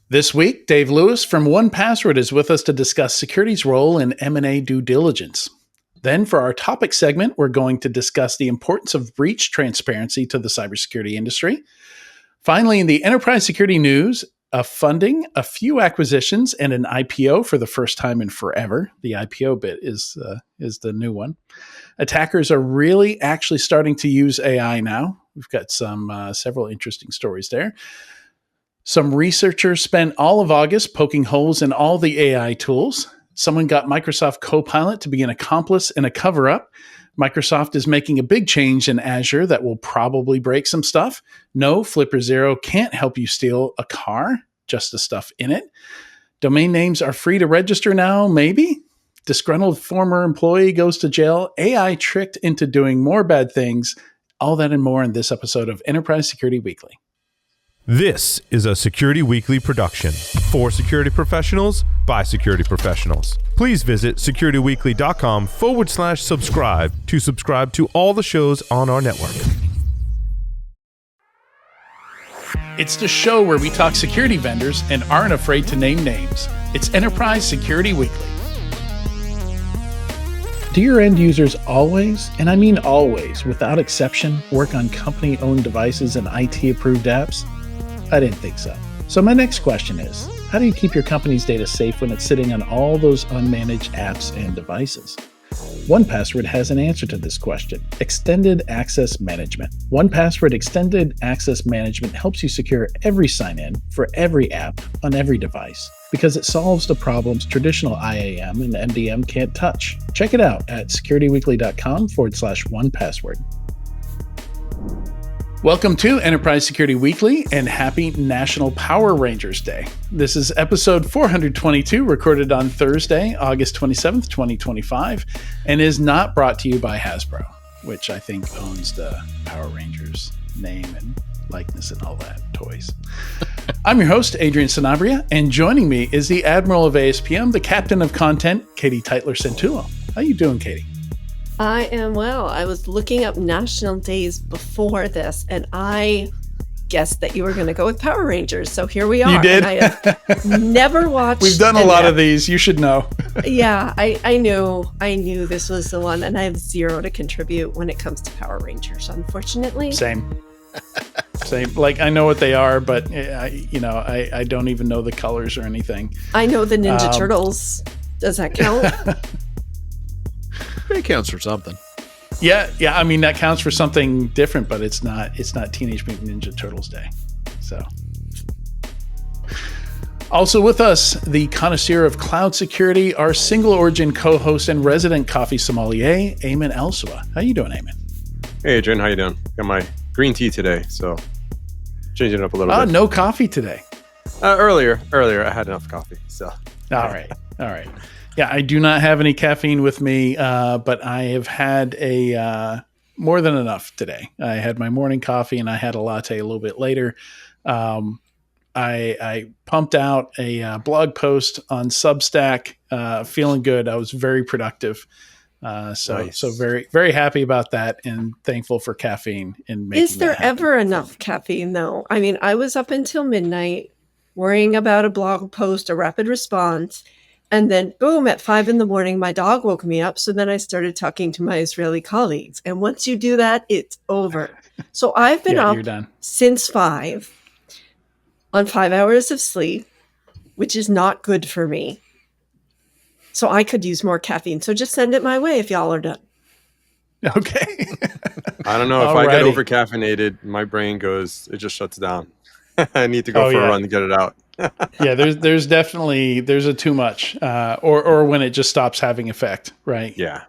This week, Dave Lewis from 1Password is with us to discuss security's role in M&A due diligence. Then, for our topic segment, we're going to discuss the importance of breach transparency to the cybersecurity industry. Finally, in the enterprise security news, a funding, a few acquisitions, and an IPO for the first time in forever. The IPO bit is the new one. Attackers are really actually starting to use AI now. We've got several interesting stories there. Some researchers spent all of August poking holes in all the AI tools. Someone got Microsoft Copilot to be an accomplice in a cover-up. Microsoft is making a big change in Azure that will probably break some stuff. No, Flipper Zero can't help you steal a car, just the stuff in it. Domain names are free to register now, maybe? Disgruntled former employee goes to jail. AI tricked into doing more bad things. All that and more in this episode of Enterprise Security Weekly. This is a Security Weekly production for security professionals by security professionals. Please visit securityweekly.com/subscribe to subscribe to all the shows on our network. It's the show where we talk security vendors and aren't afraid to name names. It's Enterprise Security Weekly. Do your end users always, and I mean always, without exception, work on company-owned devices and IT-approved apps? I didn't think so. So my next question is, how do you keep your company's data safe when it's sitting on all those unmanaged apps and devices? 1Password has an answer to this question: Extended Access Management. 1Password Extended Access Management helps you secure every sign-in for every app on every device because it solves the problems traditional IAM and MDM can't touch. Check it out at securityweekly.com/1Password. Welcome to Enterprise Security Weekly and happy National Power Rangers Day. This is episode 422, recorded on Thursday, August 27th, 2025, and is not brought to you by Hasbro, which I think owns the Power Rangers name and likeness and all that toys. I'm your host, Adrian Sanabria, and joining me is the Admiral of ASPM, the Captain of Content, Katie Teitler-Santullo. How you doing, Katie? I am well. I was looking up national days before this, and I guessed that you were going to go with Power Rangers. So here we are. You did? And I have never watched. We've done a lot of these. You should know. Yeah, I knew this was the one, and I have zero to contribute when it comes to Power Rangers, unfortunately. Same. Like, I know what they are, but I don't even know the colors or anything. I know the Ninja Turtles. Does that count? It counts for something. Yeah. I mean, that counts for something different, but it's not Teenage Mutant Ninja Turtles Day. So, also with us, the connoisseur of cloud security, our single origin co-host and resident coffee sommelier, Ayman Elsua. How you doing, Ayman? Hey, Adrian, how you doing? Got my green tea today, so changing it up a little bit. No coffee today. Earlier, I had enough coffee. So, all right. Yeah, I do not have any caffeine with me, but I have had more than enough today. I had my morning coffee and I had a latte a little bit later. I pumped out a blog post on Substack, feeling good. I was very productive. Nice. So very, very happy about that and thankful for caffeine in making Is there that happen. ever enough caffeine, though? I mean, I was up until midnight worrying about a blog post, a rapid response. And then, boom, at 5 a.m, my dog woke me up. So then I started talking to my Israeli colleagues. And once you do that, it's over. So I've been up since 5 on 5 hours of sleep, which is not good for me. So I could use more caffeine. So just send it my way if y'all are done. Okay. I don't know if I get over caffeinated, my brain it just shuts down. I need to go for a run to get it out. Yeah, there's definitely a too much, or when it just stops having effect, right? Yeah.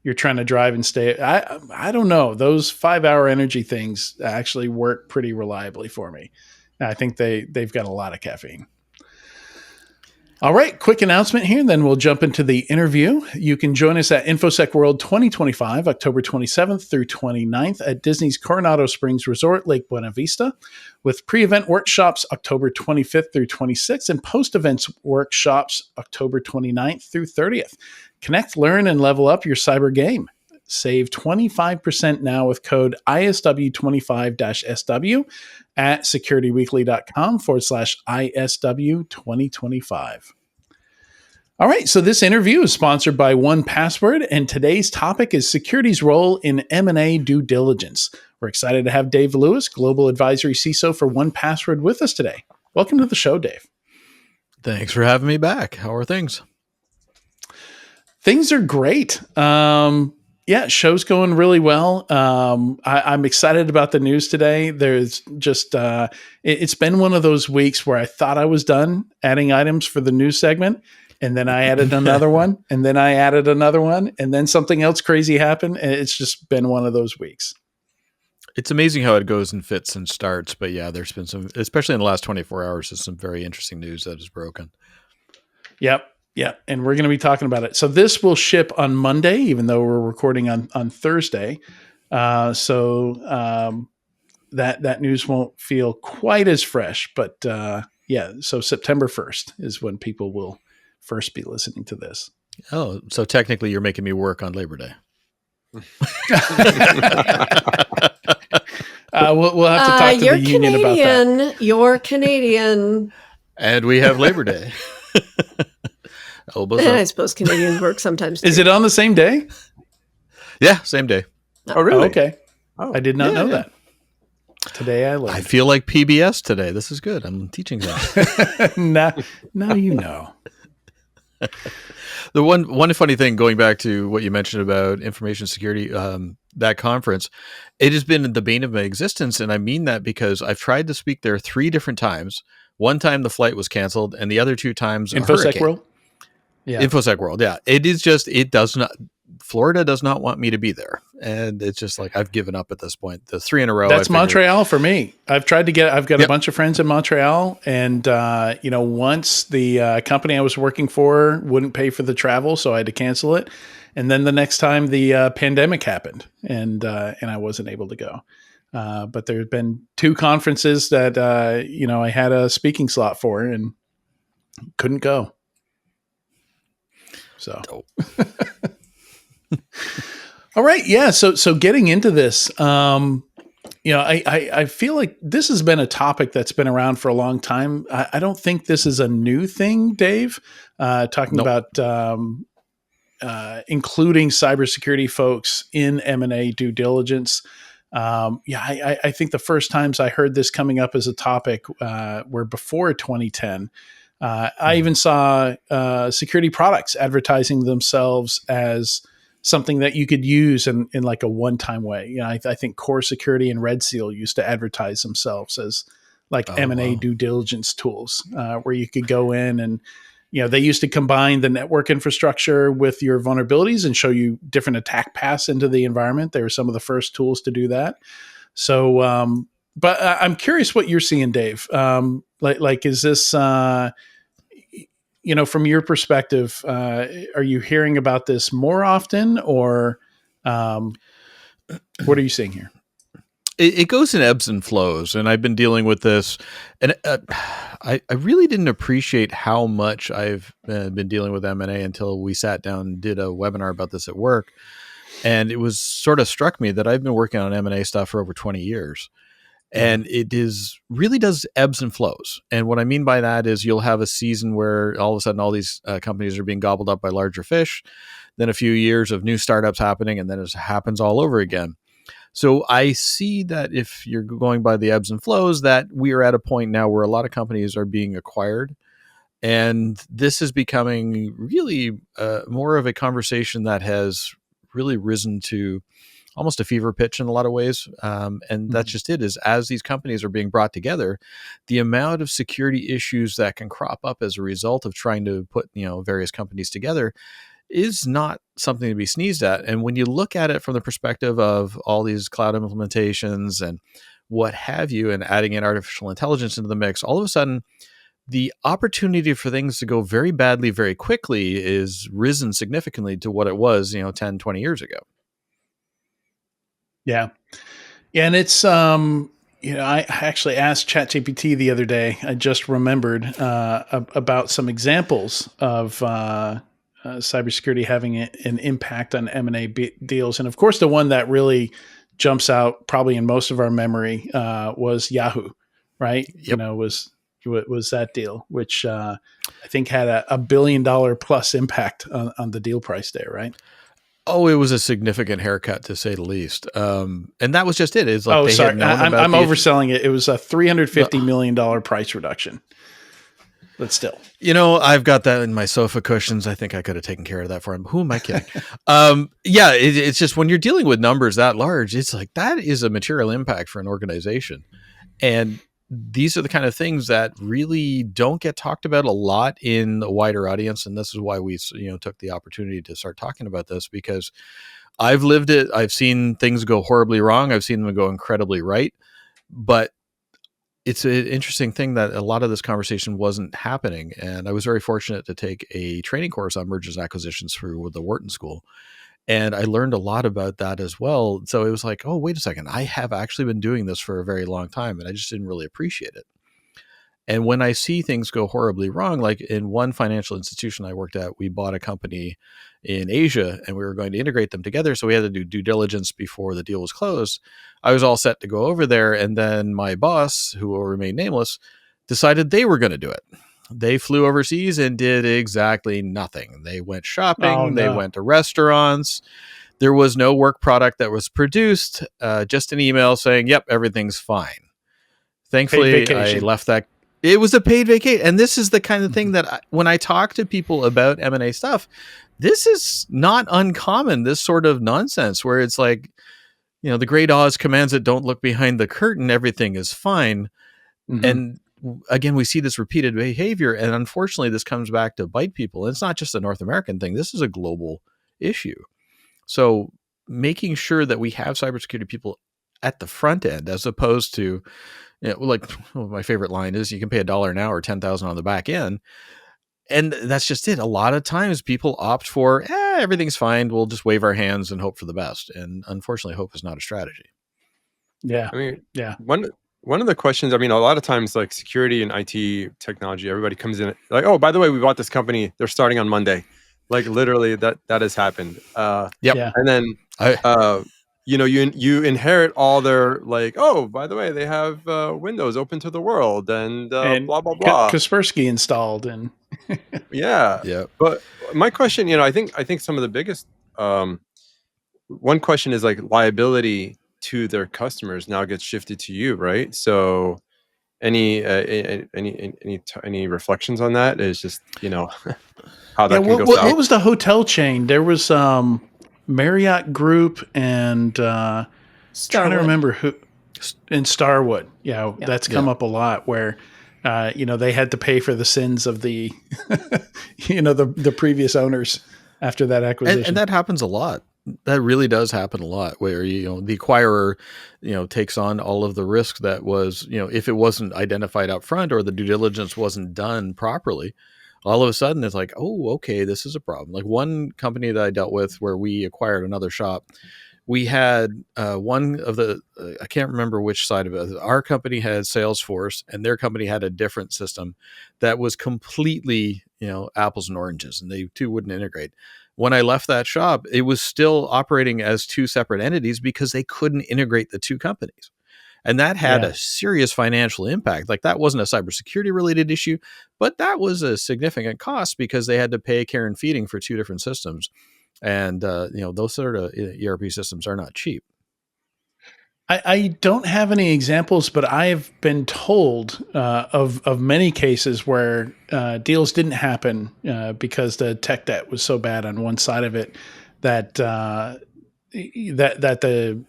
You're trying to drive and stay. I don't know. Those 5-hour energy things actually work pretty reliably for me. I think they've got a lot of caffeine. All right, quick announcement here, and then we'll jump into the interview. You can join us at InfoSec World 2025, October 27th through 29th at Disney's Coronado Springs Resort, Lake Buena Vista, with pre-event workshops October 25th through 26th and post-events workshops October 29th through 30th. Connect, learn, and level up your cyber game. Save 25% now with code ISW25-SW at securityweekly.com/ISW2025. All right, so this interview is sponsored by 1Password, and today's topic is security's role in M&A due diligence. We're excited to have Dave Lewis, Global Advisory CISO for 1Password, with us today. Welcome to the show, Dave. Thanks for having me back. How are things? Things are great. Show's going really well. I'm excited about the news today. There's just, it's been one of those weeks where I thought I was done adding items for the news segment. And then I added another one, and then I added another one, and then something else crazy happened. And it's just been one of those weeks. It's amazing how it goes in fits and starts. But yeah, there's been some, especially in the last 24 hours, there's some very interesting news that is broken. Yep. And we're going to be talking about it. So this will ship on Monday, even though we're recording on Thursday. So that news won't feel quite as fresh. But so September 1st is when people will first be listening to this. Oh, so technically you're making me work on Labor Day. We'll have to talk to the union about that. You're Canadian. And we have Labor Day. And I suppose Canadians work sometimes too. Is it on the same day? Yeah, same day. Oh, really? Oh, okay. Oh, I did not know that. Today I learned. I feel like PBS today. This is good. I'm teaching that. now you know. The one funny thing, going back to what you mentioned about information security, that conference, it has been the bane of my existence. And I mean that because I've tried to speak there 3 different times. One time the flight was canceled, and the other 2 times InfoSec World? Yeah. InfoSec World, yeah. It is just, Florida does not want me to be there. And it's just like, I've given up at this point. The 3 in a row. That's Montreal for me. I've got a bunch of friends in Montreal. And, once the company I was working for wouldn't pay for the travel, so I had to cancel it. And then the next time the pandemic happened and I wasn't able to go. But there's been 2 conferences that, I had a speaking slot for and couldn't go. So, all right. Yeah. So getting into this, I feel like this has been a topic that's been around for a long time. I don't think this is a new thing, Dave, talking about including cybersecurity folks in M&A due diligence. I think the first times I heard this coming up as a topic were before 2010. I even saw security products advertising themselves as something that you could use in like a one-time way. I think Core Security and Red Seal used to advertise themselves as like M&A due diligence tools, where you could go in and, they used to combine the network infrastructure with your vulnerabilities and show you different attack paths into the environment. They were some of the first tools to do that. So, but I'm curious what you're seeing, Dave. Is this, from your perspective, are you hearing about this more often, or what are you seeing here? It goes in ebbs and flows, and I've been dealing with this, and I really didn't appreciate how much I've been dealing with M&A until we sat down and did a webinar about this at work, and it was sort of struck me that I've been working on M&A stuff for over 20 years. And it really does ebbs and flows. And what I mean by that is you'll have a season where all of a sudden all these companies are being gobbled up by larger fish, then a few years of new startups happening, and then it happens all over again. So I see that if you're going by the ebbs and flows, that we are at a point now where a lot of companies are being acquired. And this is becoming really more of a conversation that has really risen to almost a fever pitch in a lot of ways. And that's just it, is as these companies are being brought together, the amount of security issues that can crop up as a result of trying to put, various companies together is not something to be sneezed at. And when you look at it from the perspective of all these cloud implementations and what have you, and adding in artificial intelligence into the mix, all of a sudden, the opportunity for things to go very badly very quickly is risen significantly to what it was, 10, 20 years ago. Yeah. And it's, I actually asked ChatGPT the other day, I just remembered about some examples of cybersecurity having an impact on M&A deals. And of course, the one that really jumps out probably in most of our memory was Yahoo, right? Yep. Was that deal, which I think had a $1 billion plus impact on the deal price there, right? Oh, it was a significant haircut to say the least. And that was just it. It's like sorry. had known I'm about overselling it. It was a $350 million price reduction. But still, I've got that in my sofa cushions. I think I could have taken care of that for him. Who am I kidding? It's just when you're dealing with numbers that large, it's like that is a material impact for an organization. And these are the kind of things that really don't get talked about a lot in the wider audience. And this is why we, took the opportunity to start talking about this, because I've lived it. I've seen things go horribly wrong. I've seen them go incredibly right. But it's an interesting thing that a lot of this conversation wasn't happening. And I was very fortunate to take a training course on mergers and acquisitions through the Wharton School. And I learned a lot about that as well. So it was like, oh, wait a second. I have actually been doing this for a very long time, and I just didn't really appreciate it. And when I see things go horribly wrong, like in one financial institution I worked at, we bought a company in Asia and we were going to integrate them together. So we had to do due diligence before the deal was closed. I was all set to go over there. And then my boss, who will remain nameless, decided they were going to do it. They flew overseas and did exactly nothing. They went shopping. They went to restaurants. There was no work product that was produced, just an email saying, yep, everything's fine. Thankfully, I left that. It was a paid vacation. And this is the kind of thing that when I talk to people about M&A stuff, this is not uncommon, this sort of nonsense where it's like, the great Oz commands it, don't look behind the curtain, everything is fine. Mm-hmm. And again, we see this repeated behavior. And unfortunately, this comes back to bite people. It's not just a North American thing. This is a global issue. So making sure that we have cybersecurity people at the front end, as opposed to, my favorite line is you can pay $1 an hour, 10,000 on the back end. And that's just it. A lot of times people opt for, everything's fine. We'll just wave our hands and hope for the best. And unfortunately, hope is not a strategy. Yeah. One of the questions, a lot of times like security and IT technology, everybody comes in like, oh, by the way, we bought this company. They're starting on Monday. Like literally that has happened. Yeah. And then, you inherit all their like, oh, by the way, they have Windows open to the world and blah, blah, blah. Kaspersky installed and yeah. But my question, I think some of the biggest, one question is like liability to their customers now gets shifted to you, right? So any reflections on that? Is just, how that can go south. What was the hotel chain? There was Marriott Group and trying to remember who in Starwood. That's come up a lot where they had to pay for the sins of the the previous owners after that acquisition. And that happens a lot. That really does happen a lot where, the acquirer, takes on all of the risk that was, if it wasn't identified up front or the due diligence wasn't done properly, all of a sudden it's like, oh, okay, this is a problem. Like one company that I dealt with where we acquired another shop, we had one of the, I can't remember which side of it. Our company had Salesforce and their company had a different system that was completely, apples and oranges, and they two wouldn't integrate. When I left that shop, it was still operating as two separate entities because they couldn't integrate the two companies. And that had a serious financial impact. Like that wasn't a cybersecurity related issue, but that was a significant cost because they had to pay care and feeding for two different systems. And, those sort of ERP systems are not cheap. I don't have any examples, but I've been told of many cases where deals didn't happen because the tech debt was so bad on one side of it that it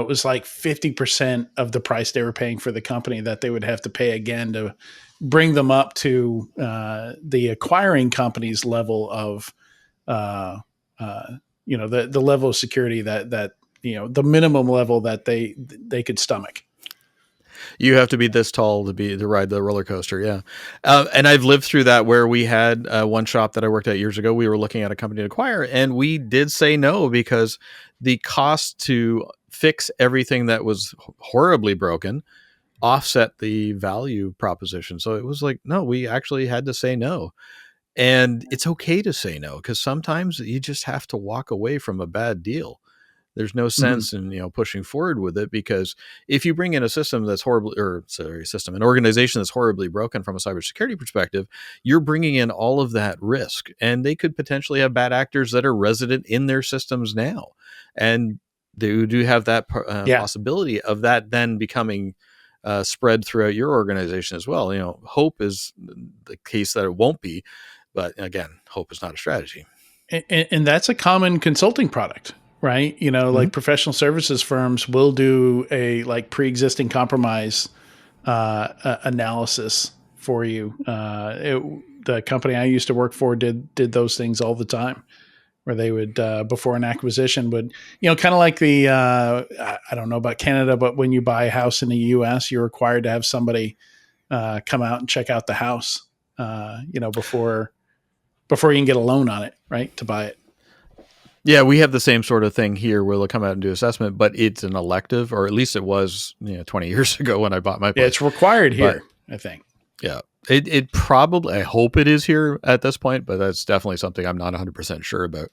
was like 50% of the price they were paying for the company that they would have to pay again to bring them up to the acquiring company's level of the level of security that the minimum level that they could stomach. You have to be this tall to ride the roller coaster. Yeah. And I've lived through that where we had one shop that I worked at years ago. We were looking at a company to acquire and we did say no because the cost to fix everything that was horribly broken offset the value proposition. So it was like, no, we actually had to say no. And it's okay to say no, because sometimes you just have to walk away from a bad deal. There's no sense in, pushing forward with it, because if you bring in a system that's an organization that's horribly broken from a cybersecurity perspective, you're bringing in all of that risk, and they could potentially have bad actors that are resident in their systems now. And they do have that possibility of that then becoming spread throughout your organization as well. Hope is the case that it won't be, but again, hope is not a strategy. And that's a common consulting product, right? Like professional services firms will do a like pre-existing compromise analysis for you. The company I used to work for did those things all the time, where they would before an acquisition would, kind of like the I don't know about Canada, but when you buy a house in the U.S., you're required to have somebody come out and check out the house, before you can get a loan on it, right, to buy it. Yeah, we have the same sort of thing here where they'll come out and do assessment, but it's an elective, or at least it was 20 years ago when I bought my place. Yeah, it's required here, I think. Yeah, it probably, I hope it is here at this point, but that's definitely something I'm not 100% sure about.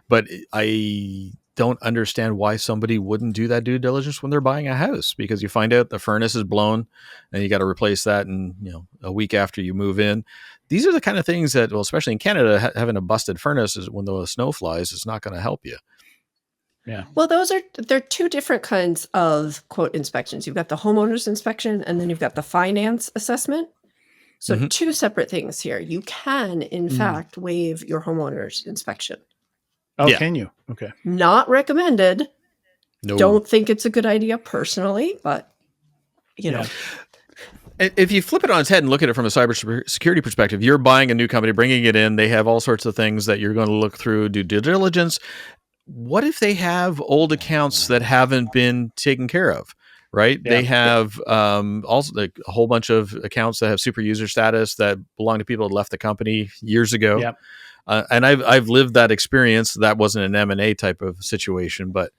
But I don't understand why somebody wouldn't do that due diligence when they're buying a house, because you find out the furnace is blown and you got to replace that in a week after you move in. These are the kind of things that, well, especially in Canada, having a busted furnace is when the snow flies, is not going to help you. Yeah. Well, they're two different kinds of quote inspections. You've got the homeowner's inspection, and then you've got the finance assessment. So two separate things here. You can, in fact, waive your homeowner's inspection. Oh, yeah. Can you? Okay. Not recommended. No. Don't think it's a good idea personally, but know. If you flip it on its head and look at it from a cybersecurity perspective, you're buying a new company, bringing it in. They have all sorts of things that you're going to look through, do due diligence. What if they have old accounts that haven't been taken care of? Right? Yeah. They have also like a whole bunch of accounts that have super user status that belong to people that left the company years ago. Yep. And I've lived that experience. That wasn't an M&A type of situation, but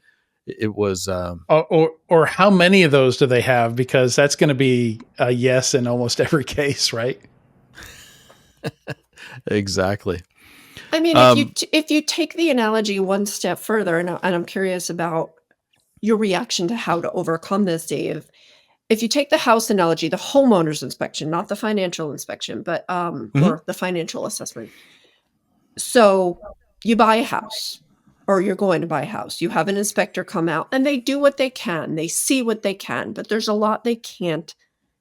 it was. Or how many of those do they have? Because that's going to be a yes in almost every case, right? Exactly. I mean, if you take the analogy one step further, and I'm curious about your reaction to how to overcome this, Dave. If you take the house analogy, the homeowner's inspection, not the financial inspection, but or the financial assessment. So you buy a house, or you're going to buy a house. You have an inspector come out, and they do what they can. They see what they can, but there's a lot they can't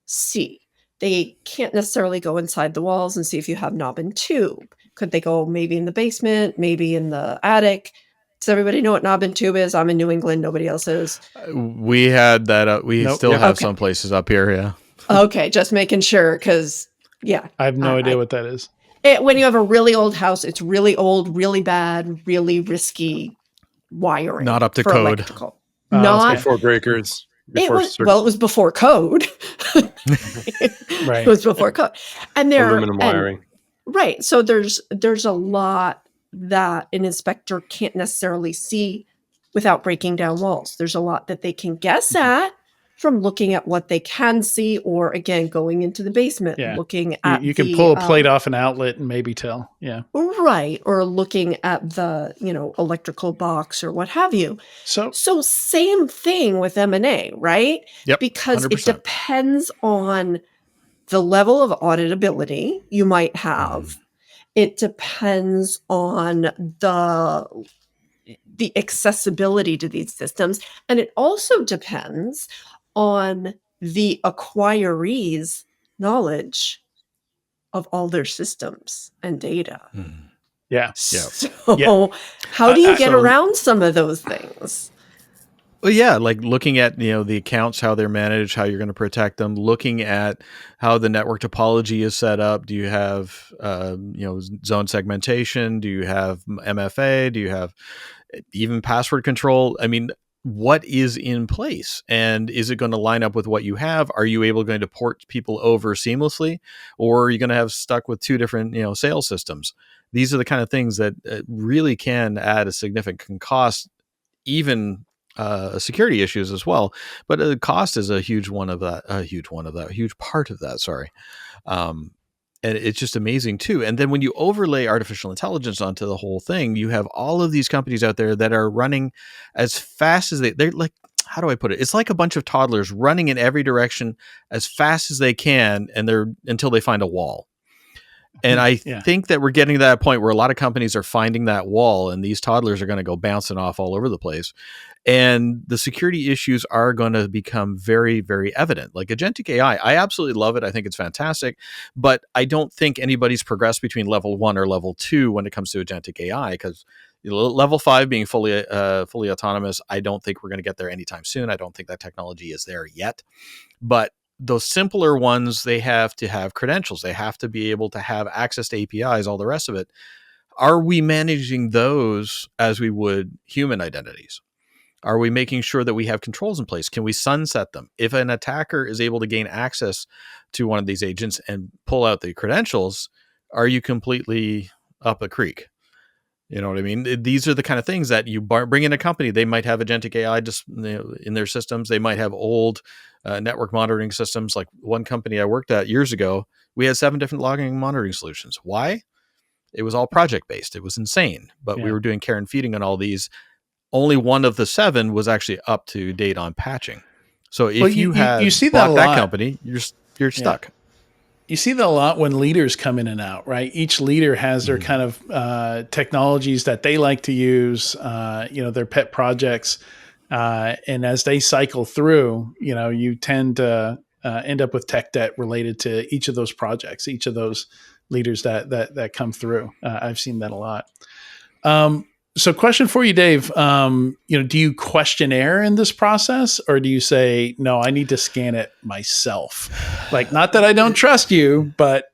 see. They can't necessarily go inside the walls and see if you have knob and tube. Could they go maybe in the basement, maybe in the attic? Does everybody know what knob and tube is? I'm in New England. Nobody else is. We had that. We still have some places up here. Yeah. Okay. Just making sure. Cause yeah. I have no idea what that is. When you have a really old house, it's really old, really bad, really risky wiring. Not up to code. Not before breakers. It was before code. Right. It was before code. And aluminum wiring. Right. So there's a lot that an inspector can't necessarily see without breaking down walls. There's a lot that they can guess at from looking at what they can see, or again, going into the basement, looking at you can pull a plate off an outlet and maybe tell. Yeah. Right. Or looking at the, electrical box or what have you. So same thing with M&A, right? Yep. Because 100%. it depends on the level of auditability you might have. It depends on the accessibility to these systems. And it also depends on the acquiree's knowledge of all their systems and data. Yeah. So how do you get around some of those things? Well, yeah, like looking at, the accounts, how they're managed, how you're going to protect them, looking at how the network topology is set up. Do you have, zone segmentation? Do you have MFA? Do you have even password control? I mean, what is in place, and is it going to line up with what you have? Are you going to port people over seamlessly, or are you going to have stuck with two different, sales systems? These are the kind of things that really can add a significant cost, even security issues as well. But cost is a huge part of that. Sorry. And it's just amazing too. And then when you overlay artificial intelligence onto the whole thing, you have all of these companies out there that are running as fast as they're like, how do I put it? It's like a bunch of toddlers running in every direction as fast as they can, and until they find a wall. And I think that we're getting to that point where a lot of companies are finding that wall, and these toddlers are going to go bouncing off all over the place. And the security issues are going to become very, very evident. Like agentic AI, I absolutely love it. I think it's fantastic. But I don't think anybody's progressed between level 1 or level 2 when it comes to agentic AI, because level 5 being fully autonomous, I don't think we're going to get there anytime soon. I don't think that technology is there yet. But those simpler ones, they have to have credentials. They have to be able to have access to APIs, all the rest of it. Are we managing those as we would human identities? Are we making sure that we have controls in place? Can we sunset them? If an attacker is able to gain access to one of these agents and pull out the credentials, are you completely up a creek? You know what I mean? These are the kind of things that you bring in a company. They might have agentic AI just in their systems. They might have old network monitoring systems. Like one company I worked at years ago, we had 7 different logging and monitoring solutions. Why? It was all project-based. It was insane. But we were doing care and feeding on all these. Only one of the 7 was actually up to date on patching. So if you see bought that company, you're stuck. You see that a lot when leaders come in and out, right? Each leader has their kind of technologies that they like to use, their pet projects. And as they cycle through, you tend to end up with tech debt related to each of those projects, each of those leaders that come through. I've seen that a lot. So question for you, Dave, do you questionnaire in this process, or do you say, no, I need to scan it myself? Like, not that I don't trust you, but,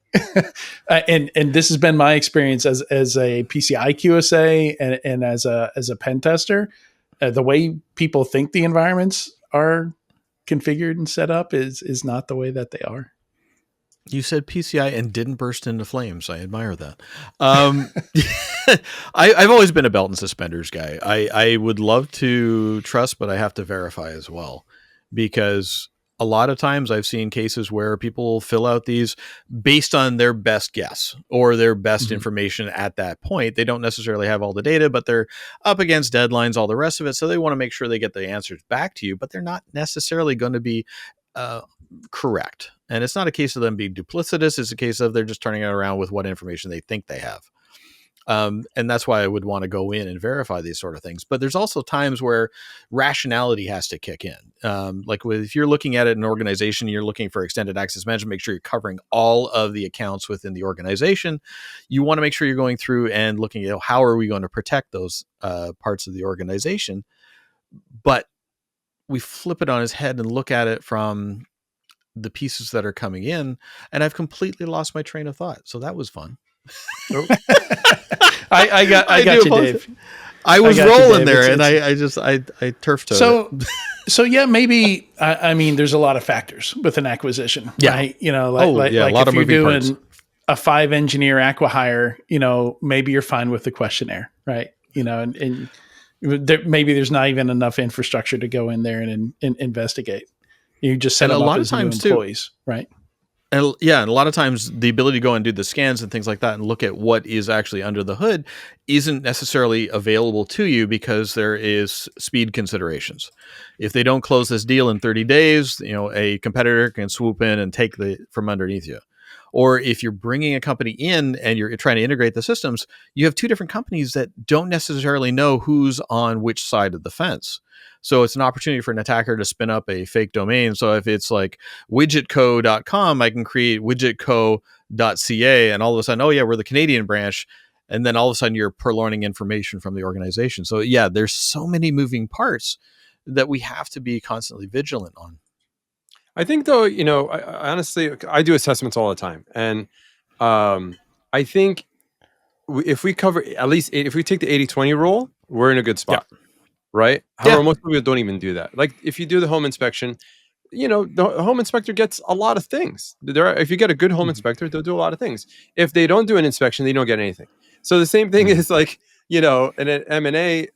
and this has been my experience as a PCI QSA and as a pen tester, the way people think the environments are configured and set up is not the way that they are. You said PCI and didn't burst into flames. I admire that. I've always been a belt and suspenders guy. I would love to trust, but I have to verify as well, because a lot of times I've seen cases where people fill out these based on their best guess or their best information at that point. They don't necessarily have all the data, but they're up against deadlines, all the rest of it. So they want to make sure they get the answers back to you, but they're not necessarily going to be correct. And it's not a case of them being duplicitous. It's a case of they're just turning it around with what information they think they have. And that's why I would want to go in and verify these sort of things. But there's also times where rationality has to kick in. If you're looking at it in an organization, you're looking for extended access management, make sure you're covering all of the accounts within the organization. You want to make sure you're going through and looking at how are we going to protect those parts of the organization. But we flip it on his head and look at it from the pieces that are coming in, and I've completely lost my train of thought. So that was fun. I got you, Dave. I was rolling there, and I turf toed it. So yeah, maybe. I mean, there's a lot of factors with an acquisition, right? A lot if of you're moving doing parts. a 5-engineer acqui-hire, maybe you're fine with the questionnaire, right? And maybe there's not even enough infrastructure to go in there and investigate. You just set them up as new employees, right? And a lot of times the ability to go and do the scans and things like that and look at what is actually under the hood isn't necessarily available to you because there is speed considerations. If they don't close this deal in 30 days, a competitor can swoop in and take from underneath you. Or if you're bringing a company in and you're trying to integrate the systems, you have 2 different companies that don't necessarily know who's on which side of the fence. So it's an opportunity for an attacker to spin up a fake domain. So if it's like widgetco.com, I can create widgetco.ca, and all of a sudden, we're the Canadian branch. And then all of a sudden you're purloining information from the organization. So there's so many moving parts that we have to be constantly vigilant on. I think though, I honestly, I do assessments all the time. And I think if we cover at least if we take the 80-20 rule, we're in a good spot. Yeah. Right. However, most people don't even do that. Like if you do the home inspection, the home inspector gets a lot of things. If you get a good home inspector, they'll do a lot of things. If they don't do an inspection, they don't get anything. So the same thing is like, in an M&A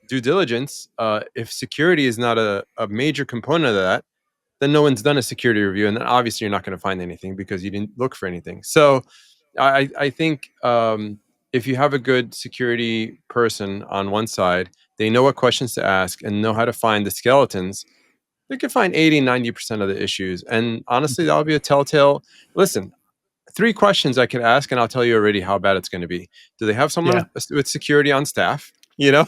due diligence, if security is not a major component of that, then no one's done a security review, and then obviously you're not going to find anything because you didn't look for anything. So I think if you have a good security person on one side, they know what questions to ask and know how to find the skeletons, they can find 80-90% of the issues. And honestly, that'll be a telltale. Listen, 3 questions I could ask, and I'll tell you already how bad it's going to be. Do they have someone with security on staff? You know,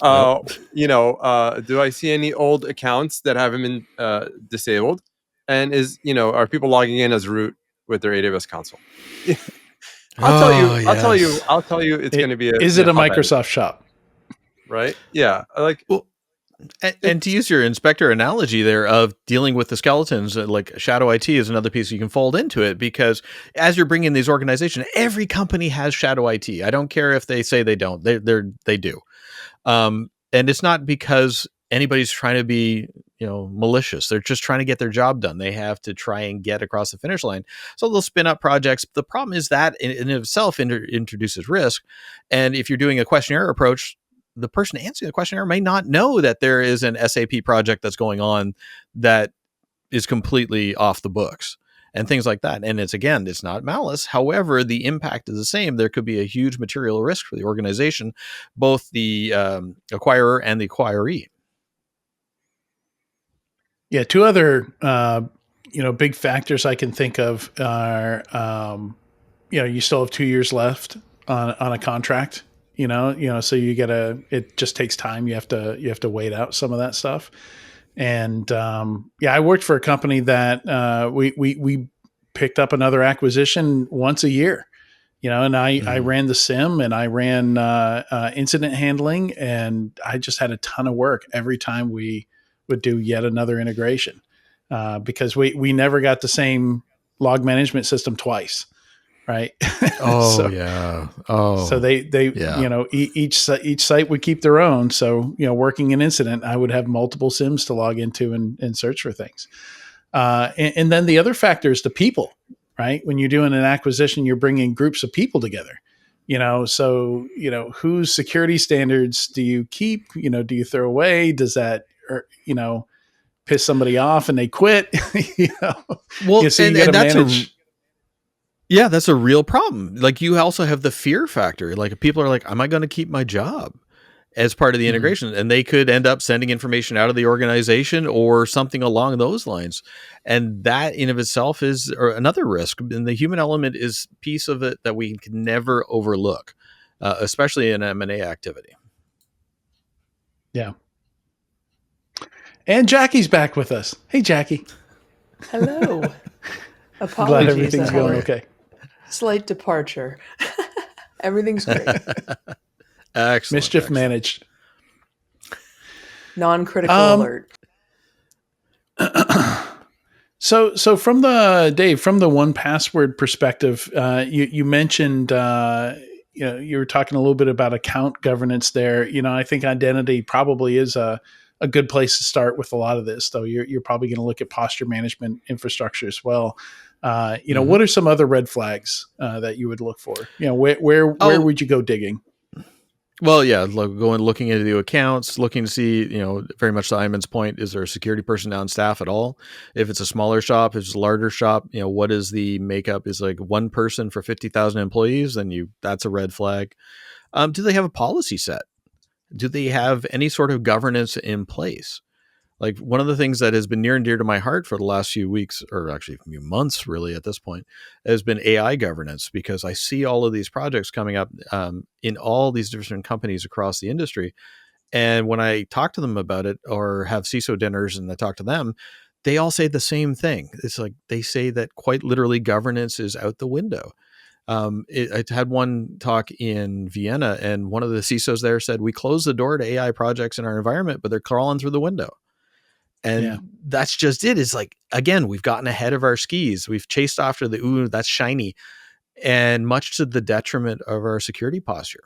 do I see any old accounts that haven't been disabled? And are people logging in as root with their AWS console? I'll tell you, it's going to be is it a Microsoft shop? Right? Yeah. And to use your inspector analogy there of dealing with the skeletons, like shadow IT is another piece you can fold into it, because as you're bringing these organizations, every company has shadow IT. I don't care if they say they don't, they do. And it's not because anybody's trying to be, malicious. They're just trying to get their job done. They have to try and get across the finish line. So they'll spin up projects. The problem is that in itself introduces risk. And if you're doing a questionnaire approach, the person answering the questionnaire may not know that there is an SAP project that's going on that is completely off the books and things like that. And it's not malice. However, the impact is the same. There could be a huge material risk for the organization, both the acquirer and the acquiree. Yeah. 2 other, big factors I can think of are, you still have 2 years left on a contract. So it just takes time. You have to wait out some of that stuff. And, I worked for a company that, we picked up another acquisition once a year, and I ran the SIM and I ran, incident handling, and I just had a ton of work every time we would do yet another integration, because we never got the same log management system twice. Right. So they each site would keep their own. So, working an incident, I would have multiple SIMs to log into and search for things. And then the other factor is the people, right? When you're doing an acquisition, you're bringing groups of people together, so, whose security standards do you keep? Do you throw away? Does that, piss somebody off and they quit? Well, so you got to manage. Yeah, that's a real problem. Like, you also have the fear factor. Like, people are like, am I going to keep my job as part of the integration? And they could end up sending information out of the organization or something along those lines. And that in of itself is another risk. And the human element is a piece of it that we can never overlook, especially in M&A activity. Yeah. And Jackie's back with us. Hey, Jackie. Hello. Apologies. Glad everything's going okay. Slight departure. Everything's great. Excellent. Mischief managed. Non-critical alert. So from the 1Password perspective, you mentioned, you were talking a little bit about account governance there. I think identity probably is a good place to start with a lot of this, though. You're probably going to look at posture management infrastructure as well. What are some other red flags that you would look for? Where would you go digging? Well, yeah, looking into the accounts, looking to see, very much to Iman's point, is there a security person on staff at all? If it's a smaller shop, if it's a larger shop, what is the makeup? Is like one person for 50,000 employees? Then that's a red flag. Do they have a policy set? Do they have any sort of governance in place? Like, one of the things that has been near and dear to my heart for the last few weeks, or actually a few months really at this point, has been AI governance, because I see all of these projects coming up in all these different companies across the industry. And when I talk to them about it, or have CISO dinners and I talk to them, they all say the same thing. It's like, they say that quite literally governance is out the window. I had one talk in Vienna, and one of the CISOs there said, we close the door to AI projects in our environment, but they're crawling through the window. And that's just it. It's like, again, we've gotten ahead of our skis. We've chased after ooh, that's shiny, and much to the detriment of our security posture.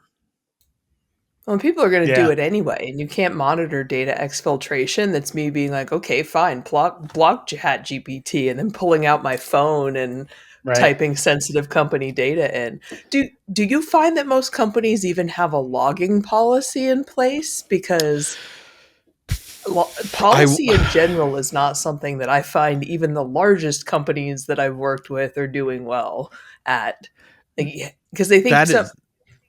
Well, people are going to do it anyway, and you can't monitor data exfiltration. That's me being like, okay, fine, block ChatGPT, and then pulling out my phone and typing sensitive company data in. Do you find that most companies even have a logging policy in place? Because Policy in general is not something that I find even the largest companies that I've worked with are doing well at, because they think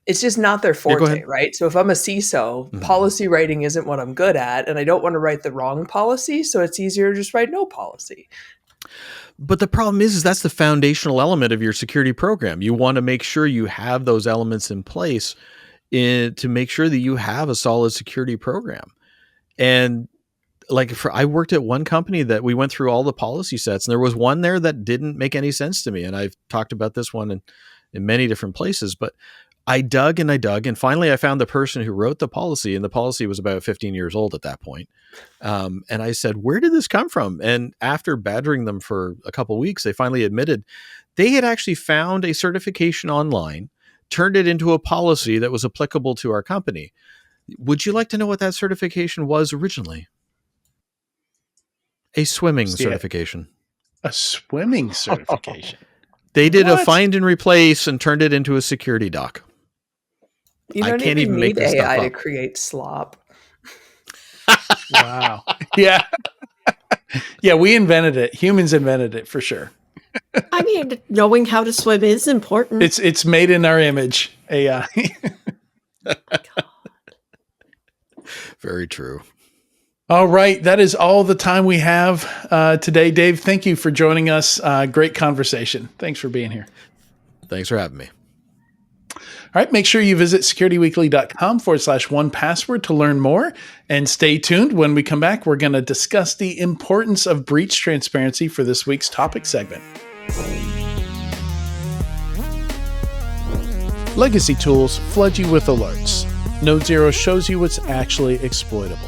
it's just not their forte, right? So if I'm a CISO, policy writing isn't what I'm good at, and I don't want to write the wrong policy, so it's easier to just write no policy. But the problem is that's the foundational element of your security program. You want to make sure you have those elements in place to make sure that you have a solid security program. And I worked at one company that we went through all the policy sets, and there was one there that didn't make any sense to me. And I've talked about this one in many different places, but I dug, and finally I found the person who wrote the policy, and the policy was about 15 years old at that point. And I said, where did this come from? And after badgering them for a couple of weeks, they finally admitted they had actually found a certification online, turned it into a policy that was applicable to our company. Would you like to know what that certification was originally? A swimming certification. A swimming certification. They did a find and replace and turned it into a security doc. You don't even need AI to create slop. Wow. Yeah. Yeah, we invented it. Humans invented it for sure. I mean, knowing how to swim is important. It's made in our image, AI. Oh my God. Very true. All right. That is all the time we have today. Dave, thank you for joining us. Great conversation. Thanks for being here. Thanks for having me. All right. Make sure you visit securityweekly.com/1password to learn more. And stay tuned. When we come back, we're going to discuss the importance of breach transparency for this week's topic segment. Legacy tools flood you with alerts. Node Zero shows you what's actually exploitable.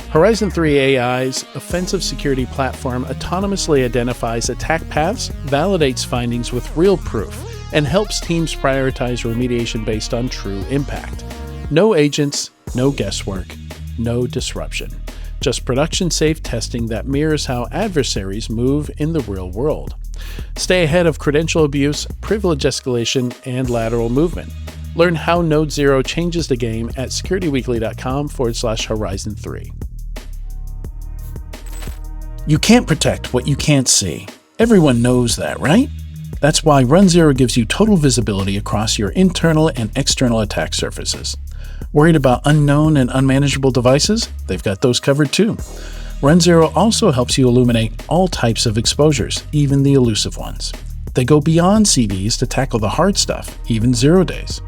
Horizon 3 AI's offensive security platform autonomously identifies attack paths, validates findings with real proof, and helps teams prioritize remediation based on true impact. No agents, no guesswork, no disruption. Just production-safe testing that mirrors how adversaries move in the real world. Stay ahead of credential abuse, privilege escalation, and lateral movement. Learn how Node Zero changes the game at securityweekly.com/Horizon 3. You can't protect what you can't see. Everyone knows that, right? That's why Run Zero gives you total visibility across your internal and external attack surfaces. Worried about unknown and unmanageable devices? They've got those covered too. Run Zero also helps you illuminate all types of exposures, even the elusive ones. They go beyond CVEs to tackle the hard stuff, even 0 days.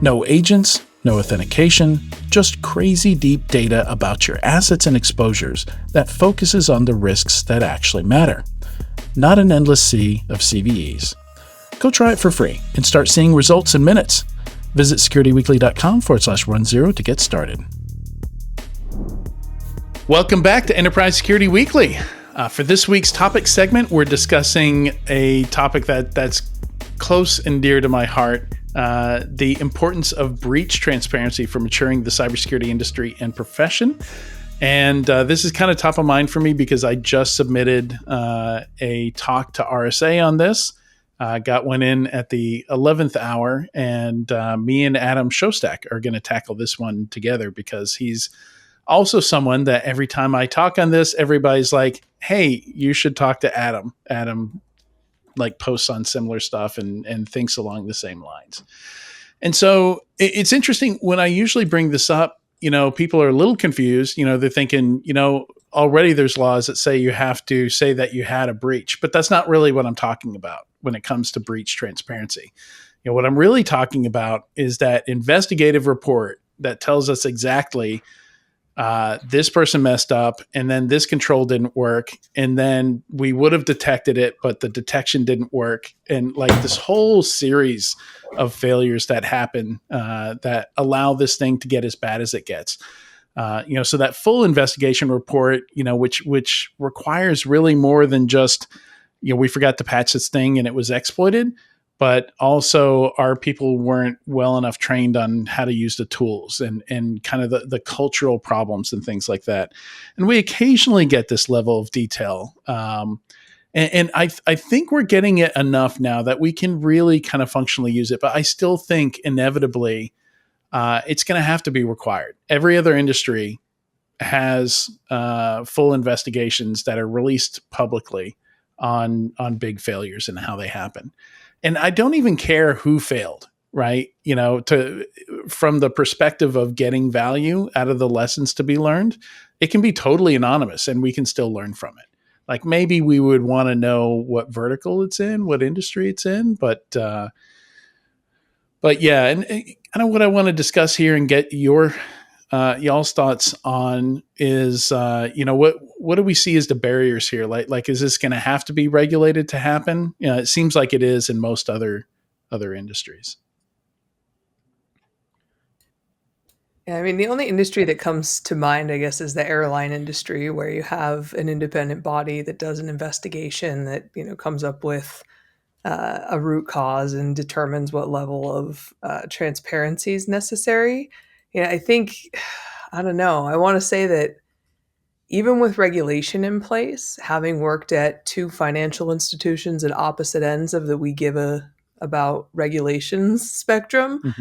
No agents, no authentication, just crazy deep data about your assets and exposures that focuses on the risks that actually matter. Not an endless sea of CVEs. Go try it for free and start seeing results in minutes. Visit securityweekly.com/Run Zero to get started. Welcome back to Enterprise Security Weekly. For this week's topic segment, we're discussing a topic that's close and dear to my heart. The importance of breach transparency for maturing the cybersecurity industry and profession. And this is kind of top of mind for me because I just submitted a talk to RSA on this. Got one in at the 11th hour, and me and Adam Shostak are going to tackle this one together because he's also someone that every time I talk on this, everybody's like, hey, you should talk to Adam. Adam posts on similar stuff and thinks along the same lines. And so it's interesting when I usually bring this up, people are a little confused. They're thinking, already there's laws that say you have to say that you had a breach, but that's not really what I'm talking about when it comes to breach transparency. What I'm really talking about is that investigative report that tells us exactly this person messed up and then this control didn't work. And then we would have detected it, but the detection didn't work. And this whole series of failures that happen that allow this thing to get as bad as it gets. So that full investigation report, which requires really more than just, we forgot to patch this thing and it was exploited, but also our people weren't well enough trained on how to use the tools and kind of the cultural problems and things like that. And we occasionally get this level of detail. And I think we're getting it enough now that we can really kind of functionally use it. But I still think inevitably it's going to have to be required. Every other industry has full investigations that are released publicly on big failures and how they happen. And I don't even care who failed, right? From the perspective of getting value out of the lessons to be learned, it can be totally anonymous and we can still learn from it. Like maybe we would want to know what vertical it's in, what industry it's in, but yeah, and kind of what I want to discuss here and get y'all's thoughts on is what do we see as the barriers here? Like is this going to have to be regulated to happen? It seems like it is in most other industries. Yeah, I mean, the only industry that comes to mind, I guess, is the airline industry, where you have an independent body that does an investigation that, comes up with a root cause and determines what level of transparency is necessary. I think, I don't know, I want to say that even with regulation in place, having worked at two financial institutions at opposite ends of the we give about regulations spectrum,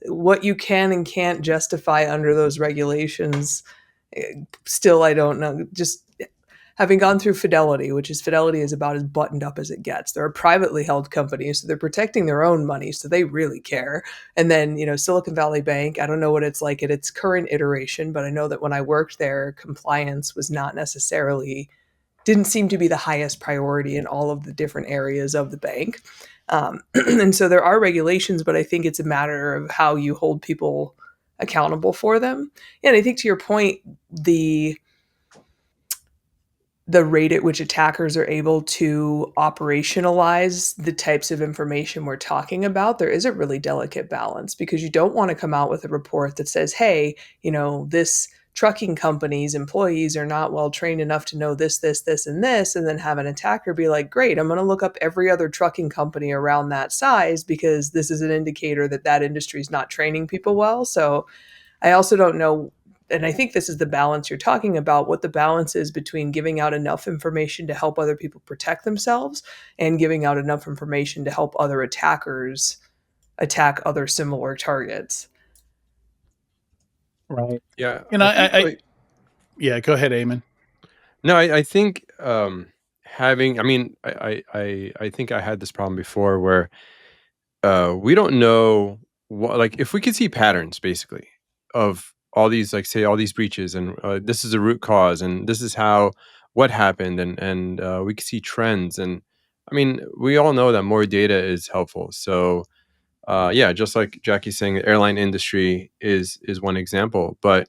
what you can and can't justify under those regulations, still I don't know. Just having gone through Fidelity, Fidelity is about as buttoned up as it gets. They're a privately held company, so they're protecting their own money, so they really care. And then, Silicon Valley Bank, I don't know what it's like at its current iteration, but I know that when I worked there, compliance was not necessarily, didn't seem to be the highest priority in all of the different areas of the bank. And so there are regulations, but I think it's a matter of how you hold people accountable for them. And I think to your point, the rate at which attackers are able to operationalize the types of information we're talking about, there is a really delicate balance, because you don't want to come out with a report that says, hey, this trucking company's employees are not well trained enough to know this, this, this, and this, and then have an attacker be like, great, I'm going to look up every other trucking company around that size because this is an indicator that industry is not training people well. So I also don't know, and I think this is the balance you're talking about, what the balance is between giving out enough information to help other people protect themselves and giving out enough information to help other attackers attack other similar targets. Right. Yeah. And yeah, go ahead, Eamon. No, I think having, I think I had this problem before where we don't know what, like, if we could see patterns basically of all these, like, say, all these breaches, and this is a root cause, and this is what happened, and we can see trends, and I mean, we all know that more data is helpful. So yeah, just like Jackie's saying, the airline industry is one example, but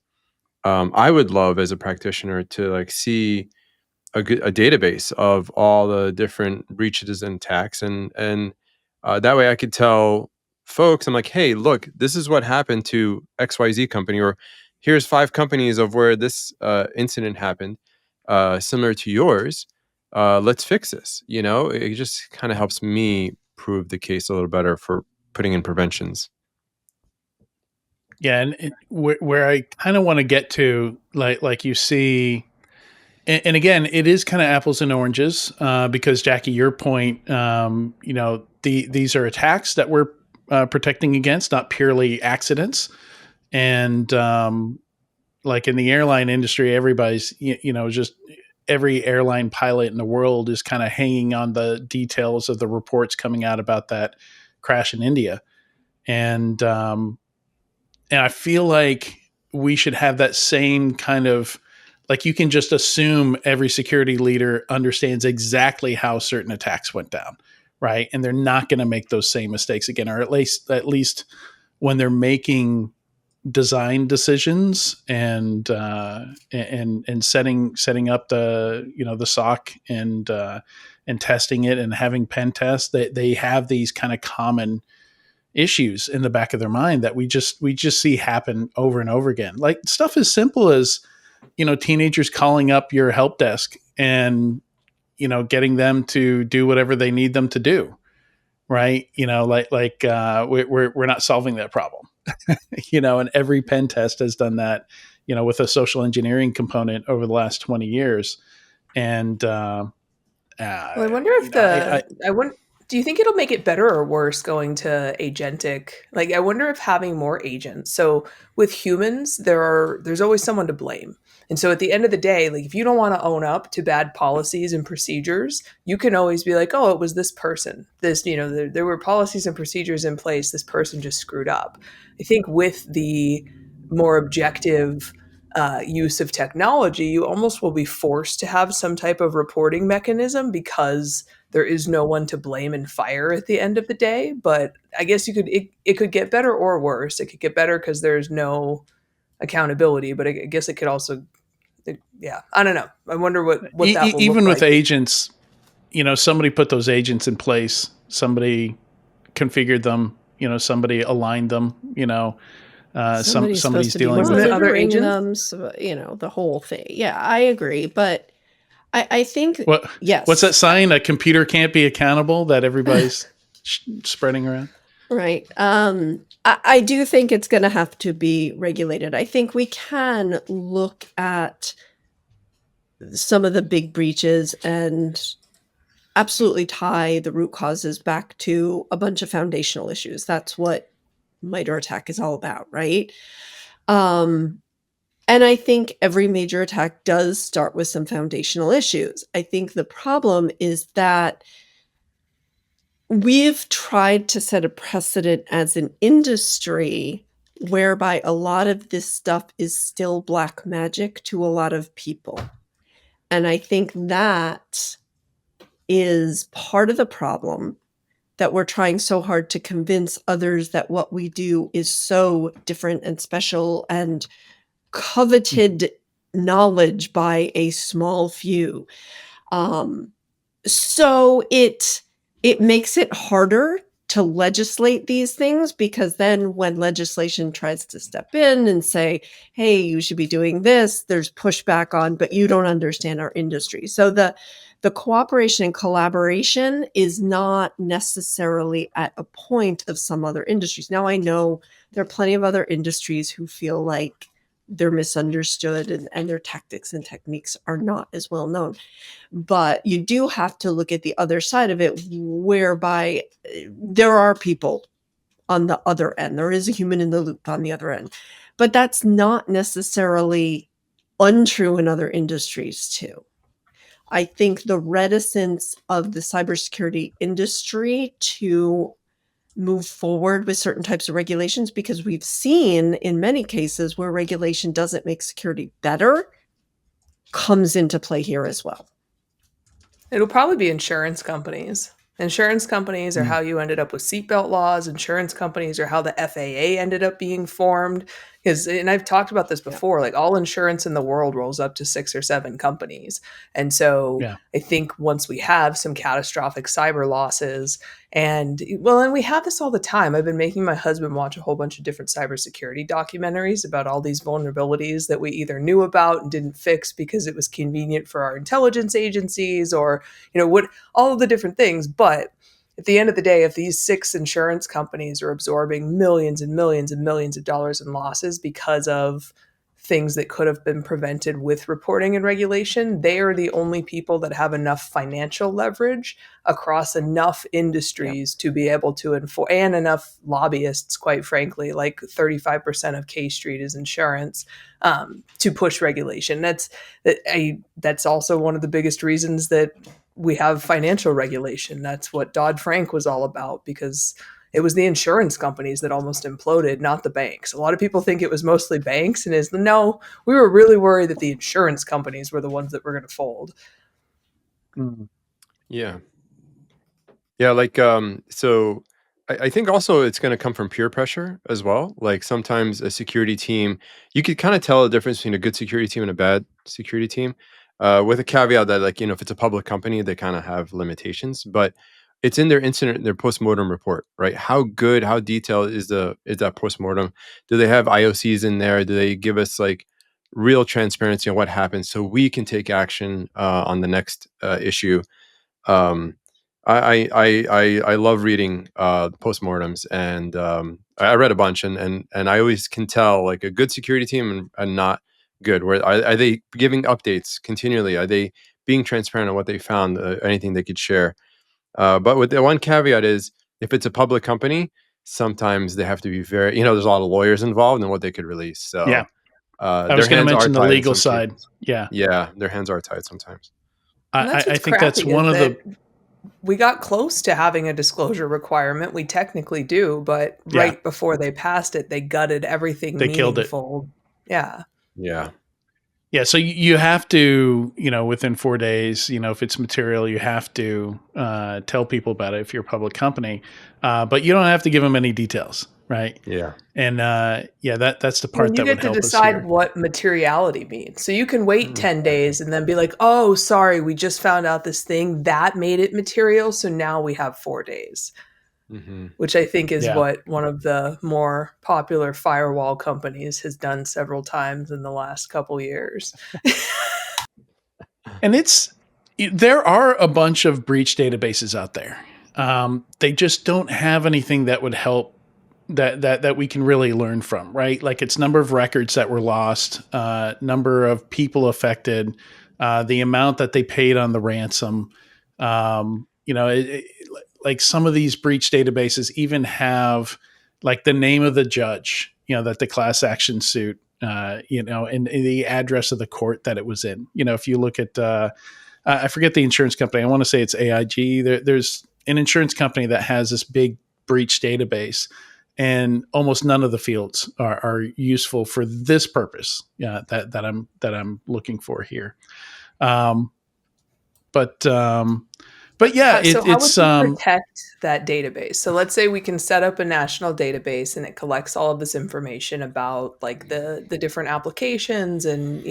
I would love as a practitioner to like see a database of all the different breaches and attacks, and that way I could tell folks, I'm like, hey, look, this is what happened to XYZ company, or here's 5 companies of where this incident happened, similar to yours. Let's fix this. It just kind of helps me prove the case a little better for putting in preventions. Yeah, and where I kind of want to get to, like you see, and again, it is kind of apples and oranges, because Jackie, your point, these are attacks that we're protecting against, not purely accidents. And like in the airline industry, everybody's, just every airline pilot in the world is kind of hanging on the details of the reports coming out about that crash in India. And I feel like we should have that same kind of, like, you can just assume every security leader understands exactly how certain attacks went down, right? And they're not going to make those same mistakes again, or at least when they're making design decisions and setting up the SOC and testing it and having pen tests, they have these kind of common issues in the back of their mind that we just see happen over and over again. Like stuff as simple as, teenagers calling up your help desk and, getting them to do whatever they need them to do. Right. We're not solving that problem, and every pen test has done that, with a social engineering component over the last 20 years. And, well, I wonder if Do you think it'll make it better or worse going to agentic? Like, I wonder if having more agents. So with humans, there's always someone to blame. And so at the end of the day, like if you don't want to own up to bad policies and procedures, you can always be like, oh, it was this person. This, there were policies and procedures in place. This person just screwed up. I think with the more objective use of technology, you almost will be forced to have some type of reporting mechanism because there is no one to blame and fire at the end of the day. But I guess it could get better or worse. It could get better because there's no accountability, but I guess it could also, yeah, I don't know. I wonder what that will even look with like. Agents, somebody put those agents in place, somebody configured them, somebody aligned them, somebody's dealing with monitoring other agents? them, so, the whole thing. Yeah, I agree, but I think yes. What's that sign? A computer can't be accountable that everybody's spreading around. Right. I do think it's going to have to be regulated. I think we can look at some of the big breaches and absolutely tie the root causes back to a bunch of foundational issues. That's what MITRE ATT&CK is all about, right? And I think every major attack does start with some foundational issues. I think the problem is that we've tried to set a precedent as an industry whereby a lot of this stuff is still black magic to a lot of people. And I think that is part of the problem, that we're trying so hard to convince others that what we do is so different and special and coveted knowledge by a small few. So it makes it harder to legislate these things, because then when legislation tries to step in and say, hey, you should be doing this, there's pushback on, but you don't understand our industry. So the cooperation and collaboration is not necessarily at a point of some other industries. Now, I know there are plenty of other industries who feel like they're misunderstood and their tactics and techniques are not as well known. But you do have to look at the other side of it, whereby there are people on the other end. There is a human in the loop on the other end. But that's not necessarily untrue in other industries too. I think the reticence of the cybersecurity industry to move forward with certain types of regulations, because we've seen in many cases where regulation doesn't make security better, comes into play here as well. It'll probably be insurance companies. Insurance companies are how you ended up with seatbelt laws. Insurance companies are how the FAA ended up being formed. And I've talked about this before, like all insurance in the world rolls up to 6 or 7 companies. And so I think once we have some catastrophic cyber losses and we have this all the time. I've been making my husband watch a whole bunch of different cybersecurity documentaries about all these vulnerabilities that we either knew about and didn't fix because it was convenient for our intelligence agencies, or, all of the different things. But at the end of the day, if these 6 insurance companies are absorbing millions and millions and millions of dollars in losses because of things that could have been prevented with reporting and regulation, they are the only people that have enough financial leverage across enough industries to be able to enforce, and enough lobbyists, quite frankly, like 35% of K Street is insurance, to push regulation. That's also one of the biggest reasons that we have financial regulation. That's what Dodd-Frank was all about, because it was the insurance companies that almost imploded, not the banks. A lot of people think it was mostly banks, and no, we were really worried that the insurance companies were the ones that were going to fold. Yeah. Like, so I think also it's going to come from peer pressure as well. Like sometimes a security team, you could kind of tell the difference between a good security team and a bad security team, with a caveat that, like, if it's a public company, they kind of have limitations, but it's in their incident, their postmortem report, right? How good, how detailed is that postmortem? Do they have IOCs in there? Do they give us like real transparency on what happened so we can take action on the next issue? I love reading postmortems, and I read a bunch, and I always can tell like a good security team and not good. Where are they giving updates continually? Are they being transparent on what they found? Anything they could share? But with the one caveat is, if it's a public company, sometimes they have to be very, there's a lot of lawyers involved in what they could release. So Yeah. I was their going to hands are mention the tied in legal some side. cases. Yeah. Yeah, their hands are tied sometimes. And that's I what's think that's crappy, one is of that the. we got close to having a disclosure requirement. We technically do, but right before they passed it, they gutted everything They killed it. meaningful. Yeah. Yeah. Yeah, so you have to, within 4 days, if it's material, you have to tell people about it if you're a public company, but you don't have to give them any details, right? Yeah. And that's the part You that get would to help us decide here. what materiality means. So you can wait 10 days and then be like, oh, sorry, we just found out this thing that made it material. So now we have 4 days. Which I think is what one of the more popular firewall companies has done several times in the last couple years. And there are a bunch of breach databases out there. They just don't have anything that would help that we can really learn from, right? Like it's number of records that were lost, number of people affected, the amount that they paid on the ransom. Like some of these breach databases even have like the name of the judge, that the class action suit, and the address of the court that it was in. If you look at, I forget the insurance company. I want to say it's AIG. There's an insurance company that has this big breach database, and almost none of the fields are useful for this purpose. That I'm looking for here. But yeah, So how would it's you protect that database? So let's say we can set up a national database and it collects all of this information about like the different applications and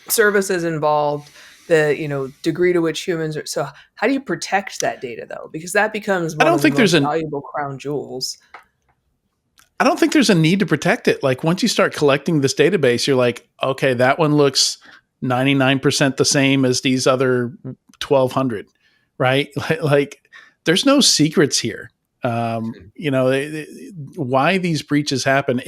services involved, the degree to which humans are. So how do you protect that data though? Because that becomes one of the most valuable crown jewels. I don't think there's a need to protect it. Like once you start collecting this database, you're like, okay, that one looks 99% the same as these other 1,200, right? Like there's no secrets here. Why these breaches happen.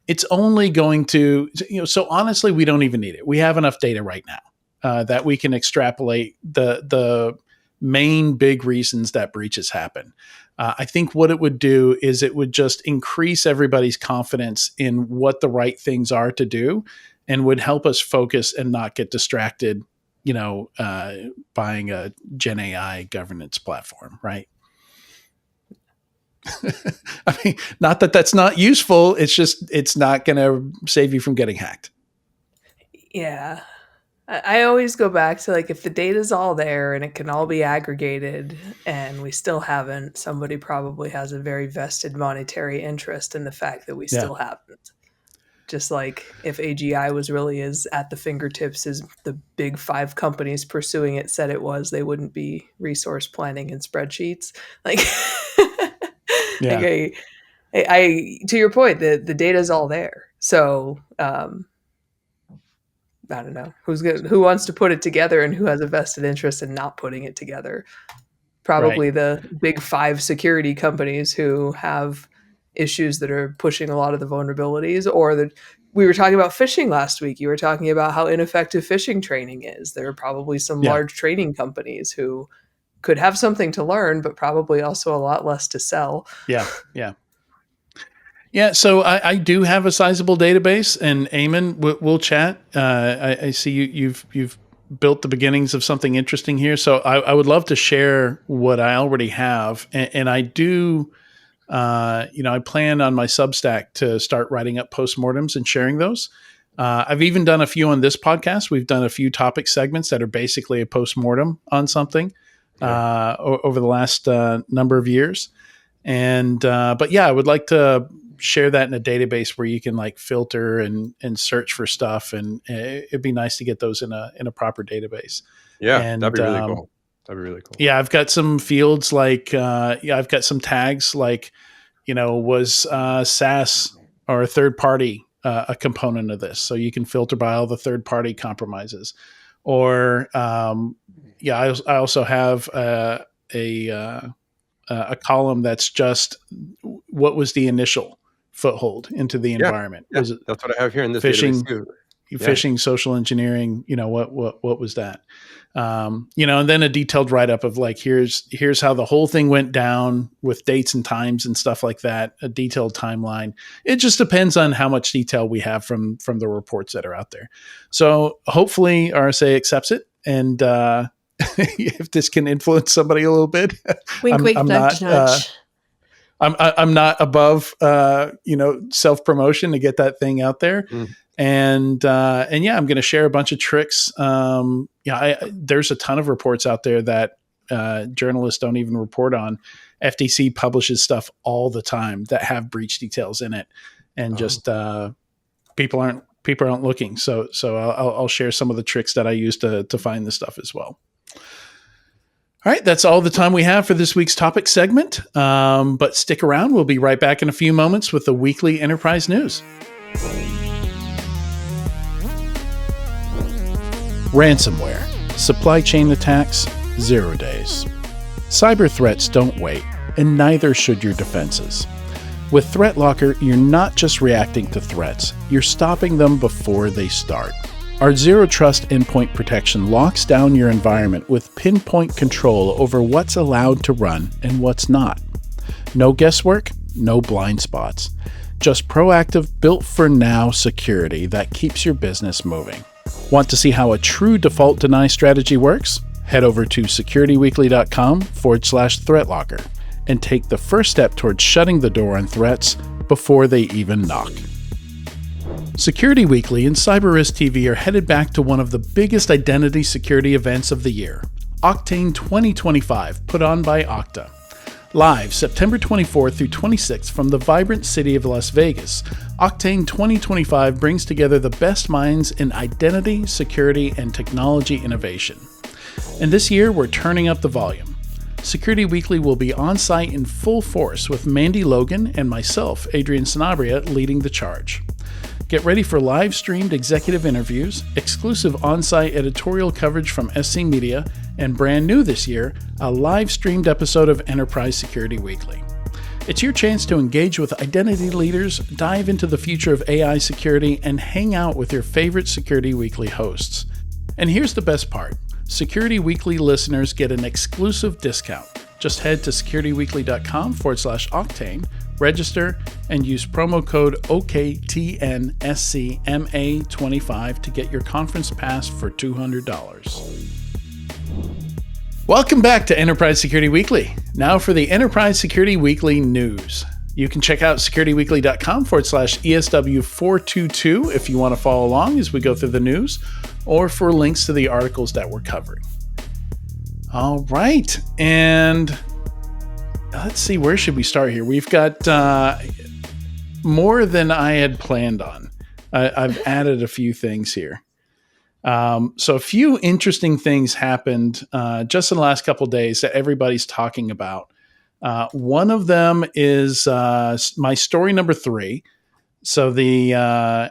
It's only going to, so honestly, we don't even need it. We have enough data right now that we can extrapolate the main big reasons that breaches happen. I think what it would do is it would just increase everybody's confidence in what the right things are to do, and would help us focus and not get distracted, buying a Gen AI governance platform, right? I mean, not that that's not useful. It's just, it's not going to save you from getting hacked. Yeah. I always go back to like, if the data's all there and it can all be aggregated and we still haven't, somebody probably has a very vested monetary interest in the fact that we still haven't. Just like if AGI was really as at the fingertips as the big 5 companies pursuing it said it was, they wouldn't be resource planning in spreadsheets. Like, I to your point, the data's all there. So, I don't know who wants to put it together and who has a vested interest in not putting it together. Probably the big 5 security companies who have issues that are pushing a lot of the vulnerabilities, or we were talking about phishing last week. You were talking about how ineffective phishing training is. There are probably some large training companies who could have something to learn, but probably also a lot less to sell. Yeah, so I do have a sizable database, and Eamon, we'll chat. I see you've built the beginnings of something interesting here, so I would love to share what I already have, and I do. I plan on my Substack to start writing up postmortems and sharing those. I've even done a few on this podcast. We've done a few topic segments that are basically a postmortem on something over the last number of years. And but yeah, I would like to share that in a database where you can like filter and search for stuff, and it'd be nice to get those in a proper database. Yeah, that'd be really cool. That'd be really cool. Yeah, I've got some fields like I've got some tags like, was SaaS or a third party a component of this, so you can filter by all the third party compromises. Or I also have a column that's just what was the initial foothold into the environment. Yeah, Was it that's what I have here in this phishing? database too. phishing, social engineering, what was that? And then a detailed write-up of like, here's how the whole thing went down with dates and times and stuff like that, a detailed timeline. It just depends on how much detail we have from the reports that are out there. So hopefully RSA accepts it. And if this can influence somebody a little bit, wink, wink, nudge, nudge. I'm not above, self-promotion to get that thing out there. And yeah, I'm going to share a bunch of tricks. There's a ton of reports out there that journalists don't even report on. FTC publishes stuff all the time that have breach details in it, and just people aren't looking. So I'll share some of the tricks that I use to find this stuff as well. All right, that's all the time we have for this week's topic segment. But stick around. We'll be right back in a few moments with the weekly enterprise news. Ransomware, supply chain attacks, 0 days. Cyber threats don't wait, and neither should your defenses. With ThreatLocker, you're not just reacting to threats, you're stopping them before they start. Our Zero Trust endpoint protection locks down your environment with pinpoint control over what's allowed to run and what's not. No guesswork, no blind spots. Just proactive, built-for-now security that keeps your business moving. Want to see how a true default deny strategy works? Head over to securityweekly.com/ThreatLocker and take the first step towards shutting the door on threats before they even knock. Security Weekly and CyberRisk TV are headed back to one of the biggest identity security events of the year, Octane 2025, put on by Okta. Live September 24th through 26th from the vibrant city of Las Vegas, Octane 2025 brings together the best minds in identity, security, and technology innovation. And this year, we're turning up the volume. Security Weekly will be on site in full force with Mandy Logan and myself, Adrian Sanabria, leading the charge. Get ready for live-streamed executive interviews, exclusive on-site editorial coverage from SC Media, and brand new this year, a live-streamed episode of Enterprise Security Weekly. It's your chance to engage with identity leaders, dive into the future of AI security, and hang out with your favorite Security Weekly hosts. And here's the best part. Security Weekly listeners get an exclusive discount. Just head to securityweekly.com/Octane, register, and use promo code OKTNSCMA25 to get your conference pass for $200. Welcome back to Enterprise Security Weekly. Now for the Enterprise Security Weekly news. You can check out securityweekly.com/ESW422 if you want to follow along as we go through the news, or for links to the articles that we're covering. All right, and let's see, where should we start here? We've got more than I had planned on. I've added a few things here. So a few interesting things happened just in the last couple of days that everybody's talking about. One of them is my story number 3. So the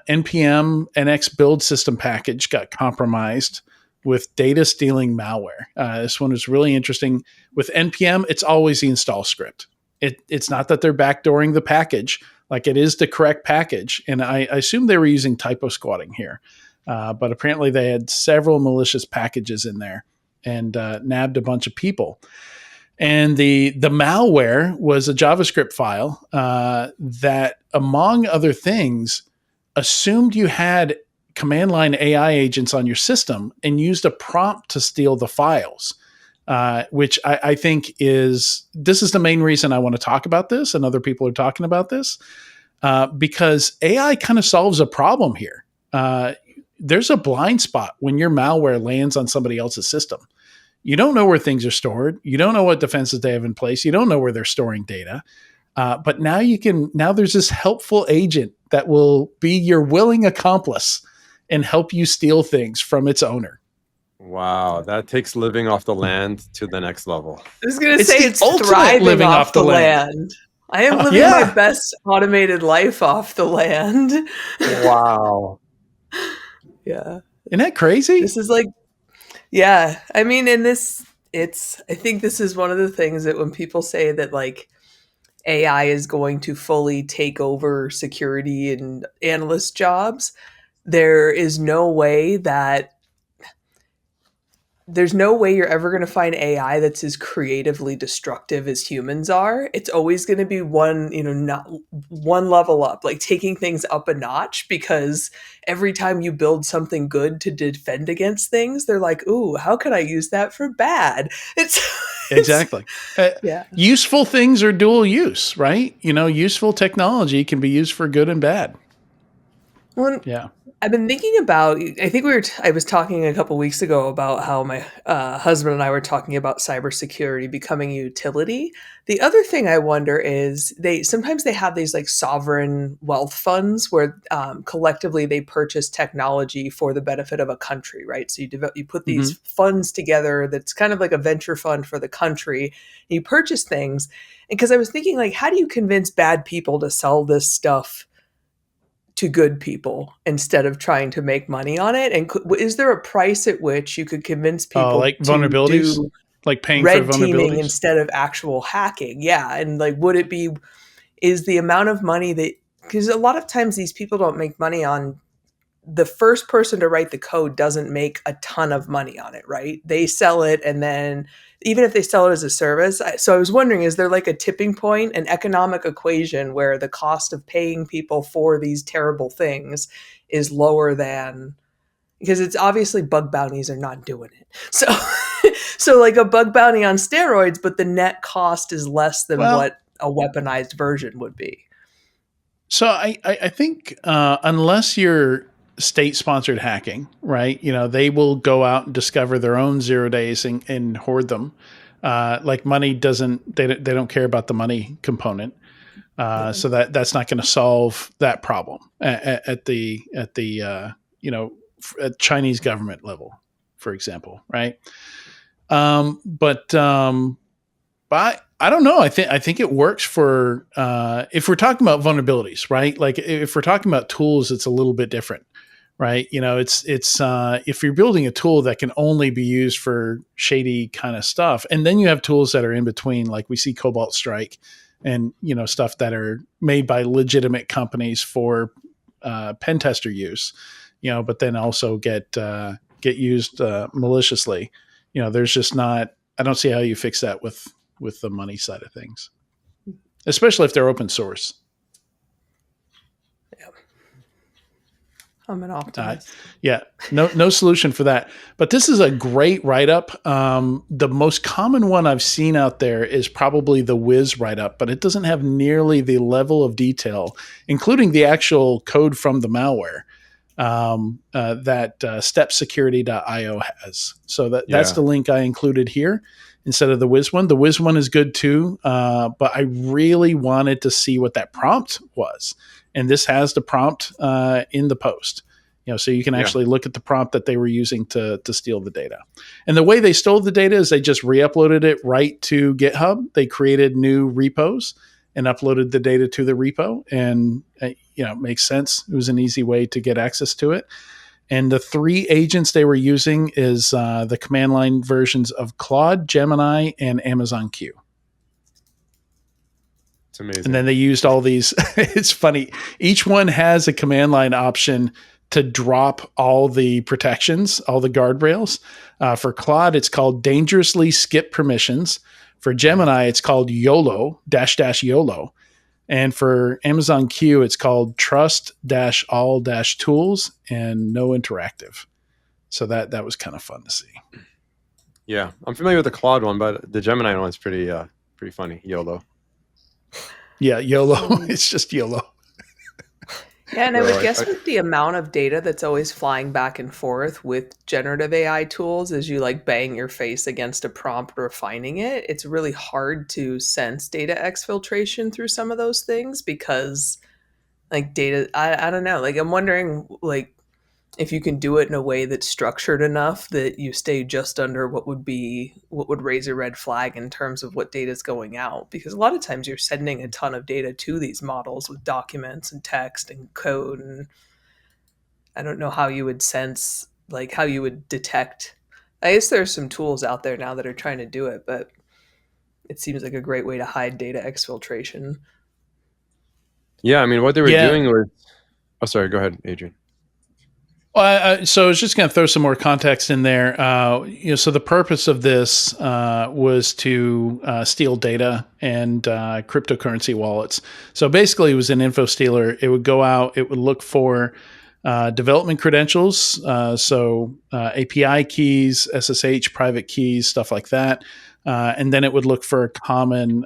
NPM NX build system package got compromised with data stealing malware. This one is really interesting. With NPM, it's always the install script. It's not that they're backdooring the package, like it is the correct package. And I assume they were using typo squatting here. But apparently they had several malicious packages in there and nabbed a bunch of people. And the malware was a JavaScript file that, among other things, assumed you had command line AI agents on your system and used a prompt to steal the files, which I think this is the main reason I want to talk about this, and other people are talking about this, because AI kind of solves a problem here. There's a blind spot when your malware lands on somebody else's system. You don't know where things are stored. You don't know what defenses they have in place. You don't know where they're storing data. But now there's this helpful agent that will be your willing accomplice and help you steal things from its owner. Wow, that takes living off the land to the next level. I was going to say it's thriving living off the land. I am living my best automated life off the land. Wow. Yeah. Isn't that crazy? This is like, yeah. I mean, I think this is one of the things that when people say that like AI is going to fully take over security and analyst jobs, there is no way that there's no way you're ever going to find AI that's as creatively destructive as humans are. It's always going to be not one level up, like taking things up a notch, because every time you build something good to defend against things, they're like, ooh, how can I use that for bad? Exactly. Yeah. Useful things are dual use, right? Useful technology can be used for good and bad. Well, yeah. I've been thinking about, I think I was talking a couple weeks ago about how my husband and I were talking about cybersecurity becoming a utility. The other thing I wonder is sometimes they have these like sovereign wealth funds where collectively they purchase technology for the benefit of a country, right? So you put these funds together that's kind of like a venture fund for the country. And you purchase things. And because I was thinking, like, how do you convince bad people to sell this stuff to good people instead of trying to make money on it? And is there a price at which you could convince people like to vulnerabilities, do like paying red for teaming vulnerabilities instead of actual hacking? Yeah. And like, is the amount of money because a lot of times these people don't make money on the first person to write the code doesn't make a ton of money on it, right? They sell it, and then even if they sell it as a service. So I was wondering, is there like a tipping point, an economic equation where the cost of paying people for these terrible things is lower than, because it's obviously bug bounties are not doing it. So, so like a bug bounty on steroids, but the net cost is less than what a weaponized version would be. So I think unless you're state-sponsored hacking, right? They will go out and discover their own 0 days and hoard them. Like money they don't care about the money component. So that's not going to solve that problem at the at Chinese government level, for example, right? But I don't know. I think it works for if we're talking about vulnerabilities, right? Like if we're talking about tools, it's a little bit different, right? It's if you're building a tool that can only be used for shady kind of stuff, and then you have tools that are in between, like we see Cobalt Strike, and stuff that are made by legitimate companies for pen tester use, but then also get used maliciously. There's just not. I don't see how you fix that with the money side of things, especially if they're open source. Yeah. I'm an optimist. No solution for that. But this is a great write-up. The most common one I've seen out there is probably the Wiz write-up, but it doesn't have nearly the level of detail, including the actual code from the malware that stepsecurity.io has. So that's the link I included here instead of the Wiz one. The Wiz one is good too, but I really wanted to see what that prompt was. And this has the prompt in the post. So you can actually look at the prompt that they were using to steal the data. And the way they stole the data is they just re-uploaded it right to GitHub. They created new repos and uploaded the data to the repo. And, it makes sense. It was an easy way to get access to it. And the 3 agents they were using is the command line versions of Claude, Gemini, and Amazon Q. It's amazing. And then they used all these. It's funny. Each one has a command line option to drop all the protections, all the guardrails. For Claude, it's called dangerously skip permissions. For Gemini, it's called YOLO, --YOLO. And for Amazon Q, it's called trust-all-tools and no interactive. So that was kind of fun to see. Yeah, I'm familiar with the Claude one, but the Gemini one's pretty funny. YOLO. Yeah, YOLO. It's just YOLO. Yeah, and I would guess with the amount of data that's always flying back and forth with generative AI tools, as you like bang your face against a prompt refining it, it's really hard to sense data exfiltration through some of those things because like data, I don't know. Like I'm wondering like if you can do it in a way that's structured enough that you stay just under what would raise a red flag in terms of what data is going out. Because a lot of times you're sending a ton of data to these models with documents and text and code. And I don't know how you would sense, like how you would detect. I guess there's some tools out there now that are trying to do it, but it seems like a great way to hide data exfiltration. Yeah, I mean, what they were doing was... Oh, sorry. Go ahead, Adrian. Well, so I was just going to throw some more context in there. So the purpose of this was to steal data and cryptocurrency wallets. So basically, it was an info stealer. It would go out, it would look for development credentials, API keys, SSH, private keys, stuff like that. And then it would look for common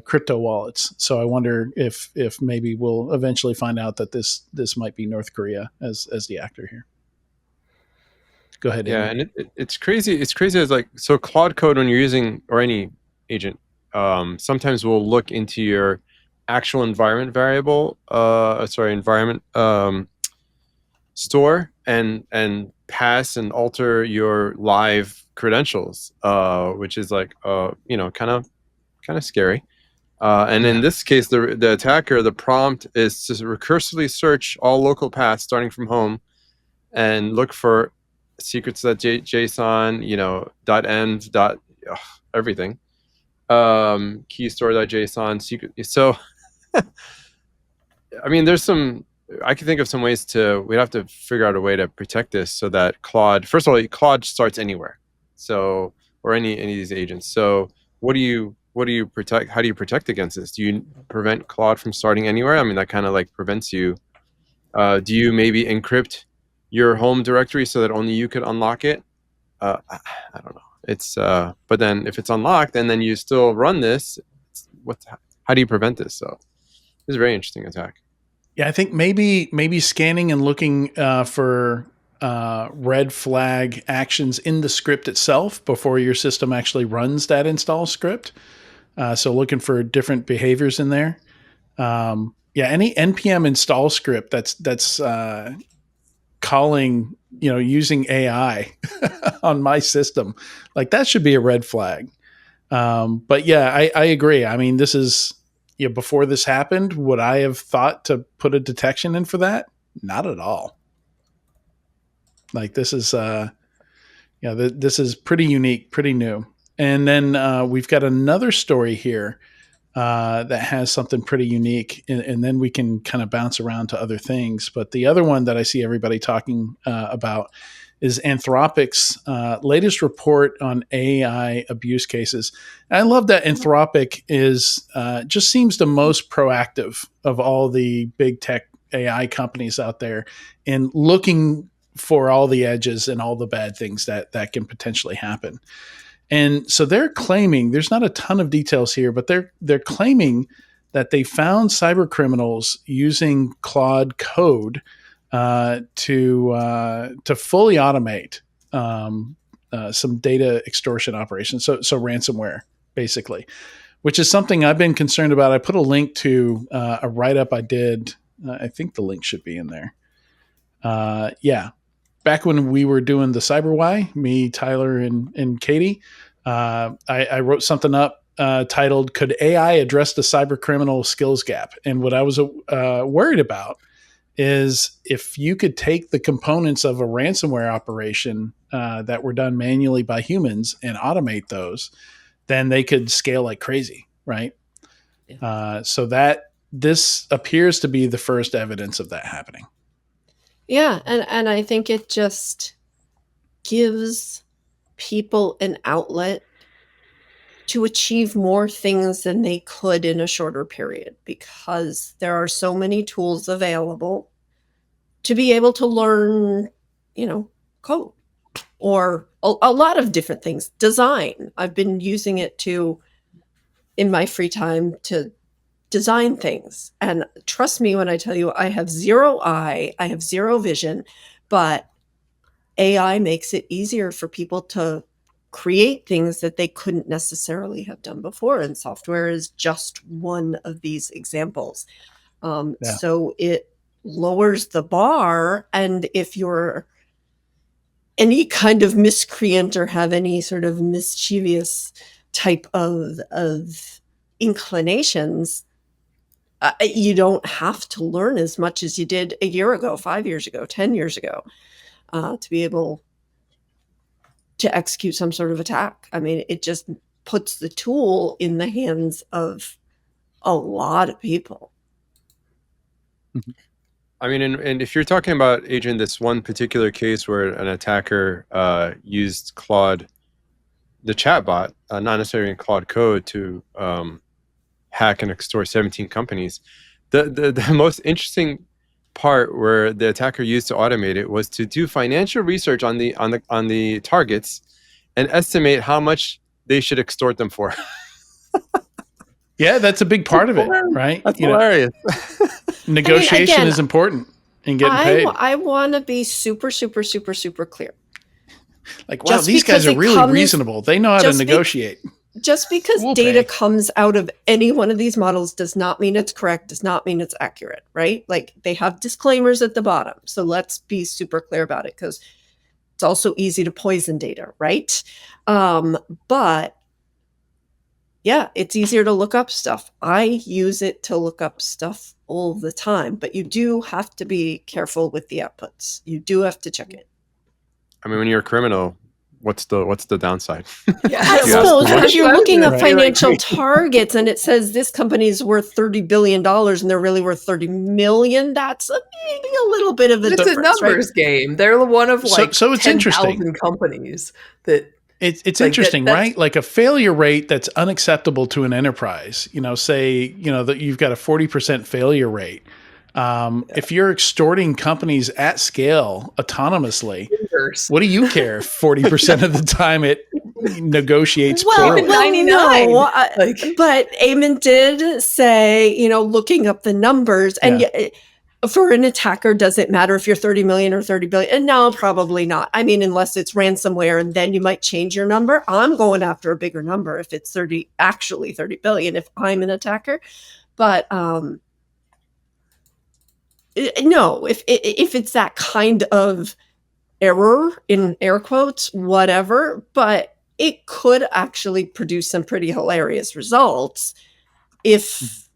crypto wallets. So I wonder if maybe we'll eventually find out that this might be North Korea as the actor here. Go ahead. Yeah, Amy. And it's crazy. It's crazy as so Claude Code, when you're using, or any agent, sometimes will look into your actual environment variable, environment store and pass and alter your live credentials, which is kind of scary. And in this case, the attacker, the prompt is to recursively search all local paths starting from home and look for secrets.json, .env, everything, keystore.json, secret. So, I mean, I can think of some ways we'd have to figure out a way to protect this so that Claude, first of all, Claude starts anywhere. So, or any of these agents. So what do you protect? How do you protect against this? Do you prevent Claude from starting anywhere? I mean, that kind of prevents you. Do you maybe encrypt your home directory so that only you could unlock it? I don't know. It's but then if it's unlocked and then you still run this, how do you prevent this? So it's a very interesting attack. Yeah, I think maybe scanning and looking for red flag actions in the script itself before your system actually runs that install script. So looking for different behaviors in there. Any npm install script that's calling, using AI on my system, that should be a red flag. But yeah, I agree. I mean, this is, before this happened, would I have thought to put a detection in for that? Not at all. This is, this is pretty unique, pretty new. And then we've got another story here that has something pretty unique, and then we can kind of bounce around to other things. But the other one that I see everybody talking about is Anthropic's latest report on AI abuse cases. And I love that Anthropic is just seems the most proactive of all the big tech AI companies out there in looking for all the edges and all the bad things that can potentially happen. And so they're claiming, there's not a ton of details here, but they're claiming that they found cyber criminals using Claude Code to fully automate some data extortion operations. So ransomware, basically, which is something I've been concerned about. I put a link to a write-up I did. I think the link should be in there. Back when we were doing the CyberWhy, me, Tyler, and Katie, I wrote something up titled, "Could AI address the cyber criminal skills gap?" And what I was worried about is if you could take the components of a ransomware operation that were done manually by humans and automate those, then they could scale like crazy, right? Yeah. So that this appears to be the first evidence of that happening. Yeah, and I think it just gives people an outlet to achieve more things than they could in a shorter period, because there are so many tools available to be able to learn, code or a lot of different things. Design. I've been using it in my free time to design things. And trust me when I tell you, I have zero eye, I have zero vision, but AI makes it easier for people to create things that they couldn't necessarily have done before. And software is just one of these examples. So it lowers the bar. And if you're any kind of miscreant or have any sort of mischievous type of inclinations, you don't have to learn as much as you did a year ago, 5 years ago, 10 years ago, to be able to execute some sort of attack. I mean, it just puts the tool in the hands of a lot of people. I mean, and if you're talking about, Adrian, this one particular case where an attacker used Claude, the chatbot, not necessarily in Claude code, to hack and extort 17 companies, the most interesting part where the attacker used to automate it was to do financial research on the targets and estimate how much they should extort them for. Yeah, that's a big part of it, right? That's hilarious. Negotiation is important in getting paid. I want to be super, super, super, super clear. Like, wow, these guys are really reasonable. They know how to negotiate. Just because data comes out of any one of these models does not mean it's correct, does not mean it's accurate, right? Like, they have disclaimers at the bottom. So let's be super clear about it, because it's also easy to poison data, right? But yeah, it's easier to look up stuff. I use it to look up stuff all the time, but you do have to be careful with the outputs. You do have to check it. I mean, when you're a criminal, what's the downside? Yeah, I suppose if you're looking at financial targets and it says this company's worth $30 billion and they're really worth 30 million, that's maybe a little bit of a difference. It's a numbers game. They're one of like so it's 10,000 companies that. It's like interesting, right? Like a failure rate that's unacceptable to an enterprise, say, that you've got a 40% failure rate. If you're extorting companies at scale autonomously, what do you care if 40% of the time it negotiates poorly? 99. But Eamon did say, looking up the numbers, and for an attacker, does it matter if you're 30 million or 30 billion? And no, probably not. I mean, unless it's ransomware, and then you might change your number. I'm going after a bigger number if it's 30 billion if I'm an attacker. But no, if it's that kind of error, in air quotes, whatever, but it could actually produce some pretty hilarious results if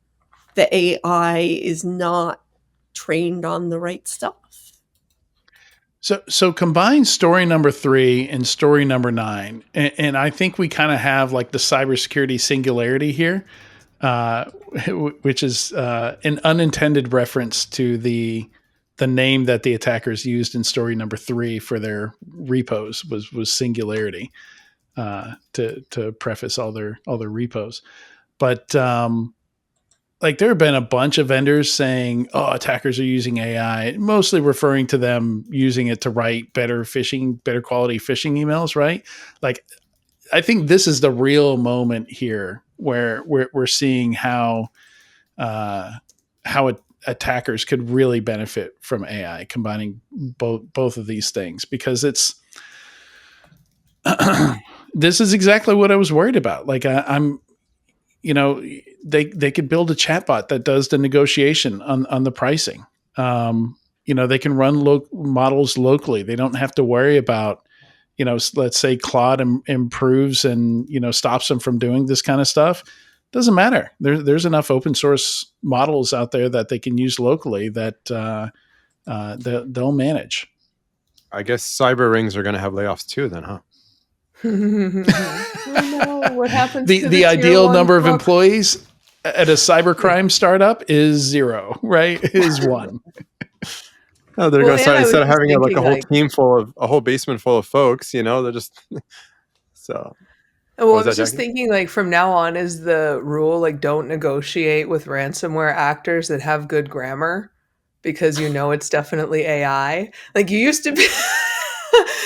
the AI is not trained on the right stuff. So combine story number 3 and story number 9, and I think we kind of have like the cybersecurity singularity here, which is an unintended reference to the name that the attackers used in story number 3 for their repos was singularity, to preface all their repos, but like there have been a bunch of vendors saying, "Oh, attackers are using AI," mostly referring to them using it to write better quality phishing emails, right? Like, I think this is the real moment here where we're seeing how attackers could really benefit from AI, combining both of these things, because it's this is exactly what I was worried about. Like I'm. They could build a chatbot that does the negotiation on the pricing. They can run models locally. They don't have to worry about, let's say Claude improves and, stops them from doing this kind of stuff. Doesn't matter. There's enough open source models out there that they can use locally that they'll manage. I guess cyber rings are going to have layoffs too then, huh? Oh no, what happens to the ideal number of employees at a cybercrime startup is 0, right? Is 1. Oh, they're going to start, instead of having a whole basement full of folks, they're just so. Well, I was just thinking, like, from now on, is the rule like don't negotiate with ransomware actors that have good grammar, because it's definitely AI. Like, you used to be.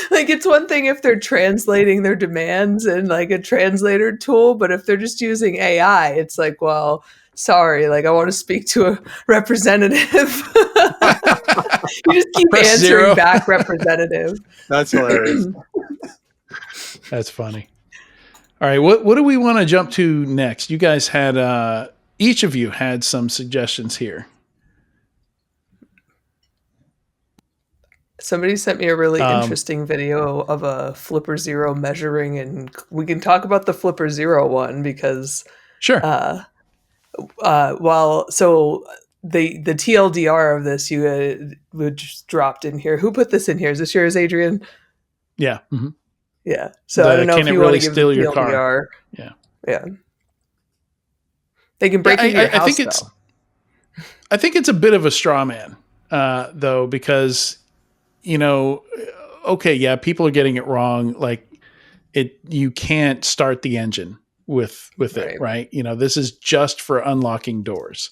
Like, it's one thing if they're translating their demands in like a translator tool, but if they're just using AI, it's like, well, sorry, like I want to speak to a representative. You just keep Press answering 0. back representative. That's hilarious. That's funny. All right, what do we want to jump to next? You guys had each of you had some suggestions here. Somebody sent me a really interesting video of a flipper zero measuring, and we can talk about the flipper zero one because sure. So the TLDR of this you just dropped in here. Who put this in here? Is this yours, Adrian? Yeah. Mm-hmm. Yeah. So I don't know if you want to give the TLDR. Car. Yeah. Yeah. They can break into your house, I think it's a bit of a straw man. though, because, okay, yeah, people are getting it wrong. Like you can't start the engine with it, right? This is just for unlocking doors.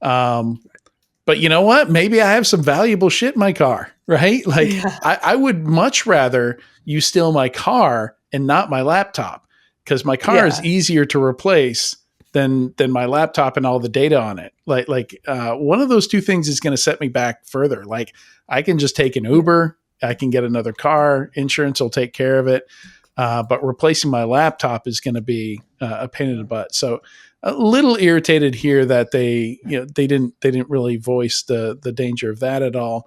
But you know what? Maybe I have some valuable shit in my car, right? Like I would much rather you steal my car and not my laptop, because my car is easier to replace than my laptop and all the data on it. Like one of those two things is going to set me back further. Like I can just take an Uber, I can get another car, insurance will take care of it. But replacing my laptop is going to be a pain in the butt. So a little irritated here that they didn't really voice the danger of that at all.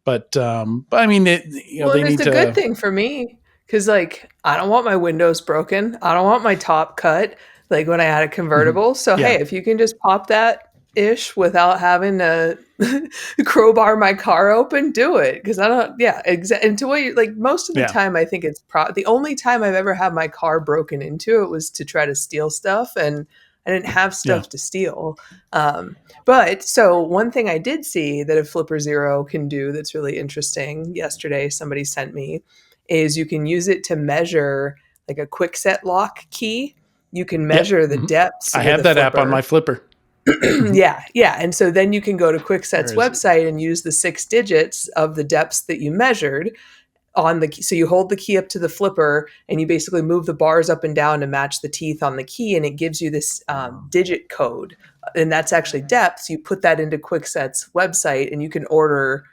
But I mean, they need to. It's a good thing for me, because like I don't want my windows broken. I don't want my top cut like when I had a convertible. So hey, if you can just pop that ish without having to crowbar my car open, do it. Because I don't, and to what you like, most of the time, I think it's the only time I've ever had my car broken into it was to try to steal stuff, and I didn't have stuff to steal. But so one thing I did see that a Flipper Zero can do that's really interesting, yesterday somebody sent me, is you can use it to measure like a quick set lock key. You can measure the depths. I have that app on my Flipper. Yeah. And so then you can go to QuickSet's website and use the 6 digits of the depths that you measured on the key. So you hold the key up to the flipper and you basically move the bars up and down to match the teeth on the key, and it gives you this digit code, and that's actually depths. You put that into QuickSet's website and you can order